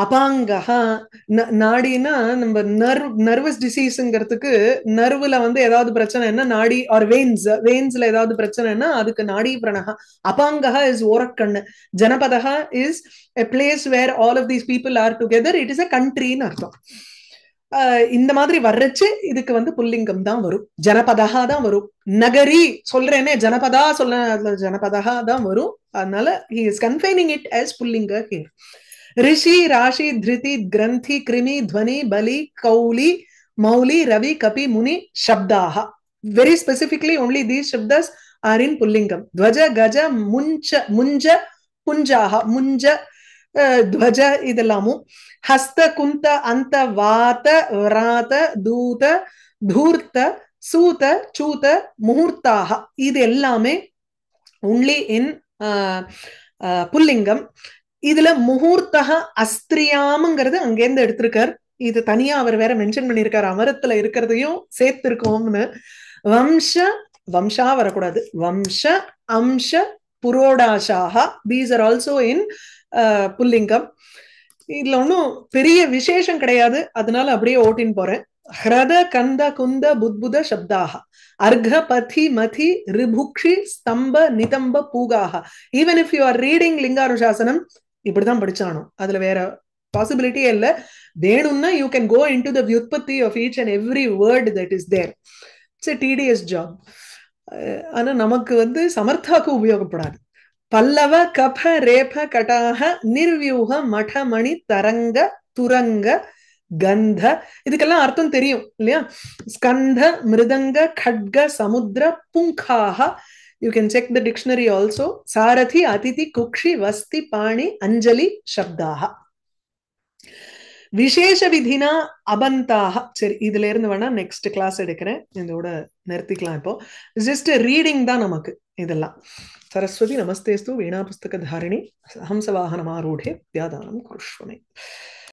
அபாங்கஹா. நாடினா நம்ம நர்வஸ் டிசீஸ்ங்கிறதுக்கு நர்வுல வந்து ஏதாவது பிரச்சனைன்னா நாடி, ஆர் வெயின்ஸ்ல ஏதாவது பிரச்சனைன்னா அதுக்கு நாடி விரணஹா. அபாங்கஹா இஸ் ஓரக்கண்ணு. ஜனபதஹா is a place where all of these people are together. it is a countryன்னு அர்த்தம். இந்த மாதிரி வர்றச்சு இதுக்கு வந்து புல்லிங்கம் தான் வரும், ஜனபதா தான் வரும். நகரி சொல்றேனே ஜனபதா சொல்ல, ஜனபதா தான் வரும். அதனால he is confining it as புல்லிங்க here. ரிஷி ராஷி திருதி கிரந்தி கிருமி துவனி பலி கௌலி மௌலி ரவி கபி முனி சப்தாக. very specifically only these shabdas are in புல்லிங்கம். துவஜ Gaja முஞ்ச முஞ்ச புஞ்சாக, முஞ்ச துவஜ இதெல்லாமும். ஹஸ்த குந்த அந்த வாத விராத தூத தூர்த்த சூத சூத முகூர்த்தாக, இது எல்லாமே only in புல்லிங்கம். இதுல முகூர்த்தக அஸ்திரியாம்ங்கிறது அங்கேருந்து எடுத்திருக்கார். இது தனியா அவர் வேற மென்ஷன் பண்ணியிருக்காரு, அமரத்துல இருக்கிறதையும் சேர்த்திருக்கோம்னு. வம்ச, வம்சா வரக்கூடாது, வம்ச அம்ச புரோடாஷாக, தீஸ் ஆர் ஆல்சோ இன் புல்லிங்கம். இதுல ஒன்னும் பெரிய விசேஷம் கிடையாது, அதனால அப்படியே ஓட்டின்னு போறேன். ஹ்ரத கந்த குந்த புத்புத சப்தாக, அர்க பதி மதி ரிபுக்ஷி ஸ்தம்ப நிதம்ப பூகாக. Even if you are reading Linganushasanam இப்படிதான் படிச்சானோ, அதுல வேற பாசிபிலிட்டியே இல்ல. வேணும்னா you can go into the வியுத்பத்தி of each and every word that is there. It's a tedious job. ஆனா நமக்கு வந்து சமர்த்தாக்கு உபயோகப்படாது. பல்லவ கப ரேப கடாக நிர்வியூக மடமணி தரங்க துரங்க கந்த, இதுக்கெல்லாம் அர்த்தம் தெரியும் இல்லையா. ஸ்கந்த மிருதங்க खड्ग சமுத்திர புங்காக, you can check the dictionary also. சாரதி அதிதி குக்ஷி வஸ்தி பாணி அஞ்சலி சப்தாக. விசேஷ விதினா அபந்தாக. சரி, இதுல இருந்து வேணா நெக்ஸ்ட் கிளாஸ் எடுக்கிறேன், இதோட நிறுத்திக்கலாம். இப்போ ஜஸ்ட் ரீடிங் தான் நமக்கு இதெல்லாம். சரஸ்வதி நமஸ்தேஸ்து வீணா புஸ்தக தாரிணி ஹம்சவாகனமாரூಢே வித்யாதானம் குருஷ்வமே.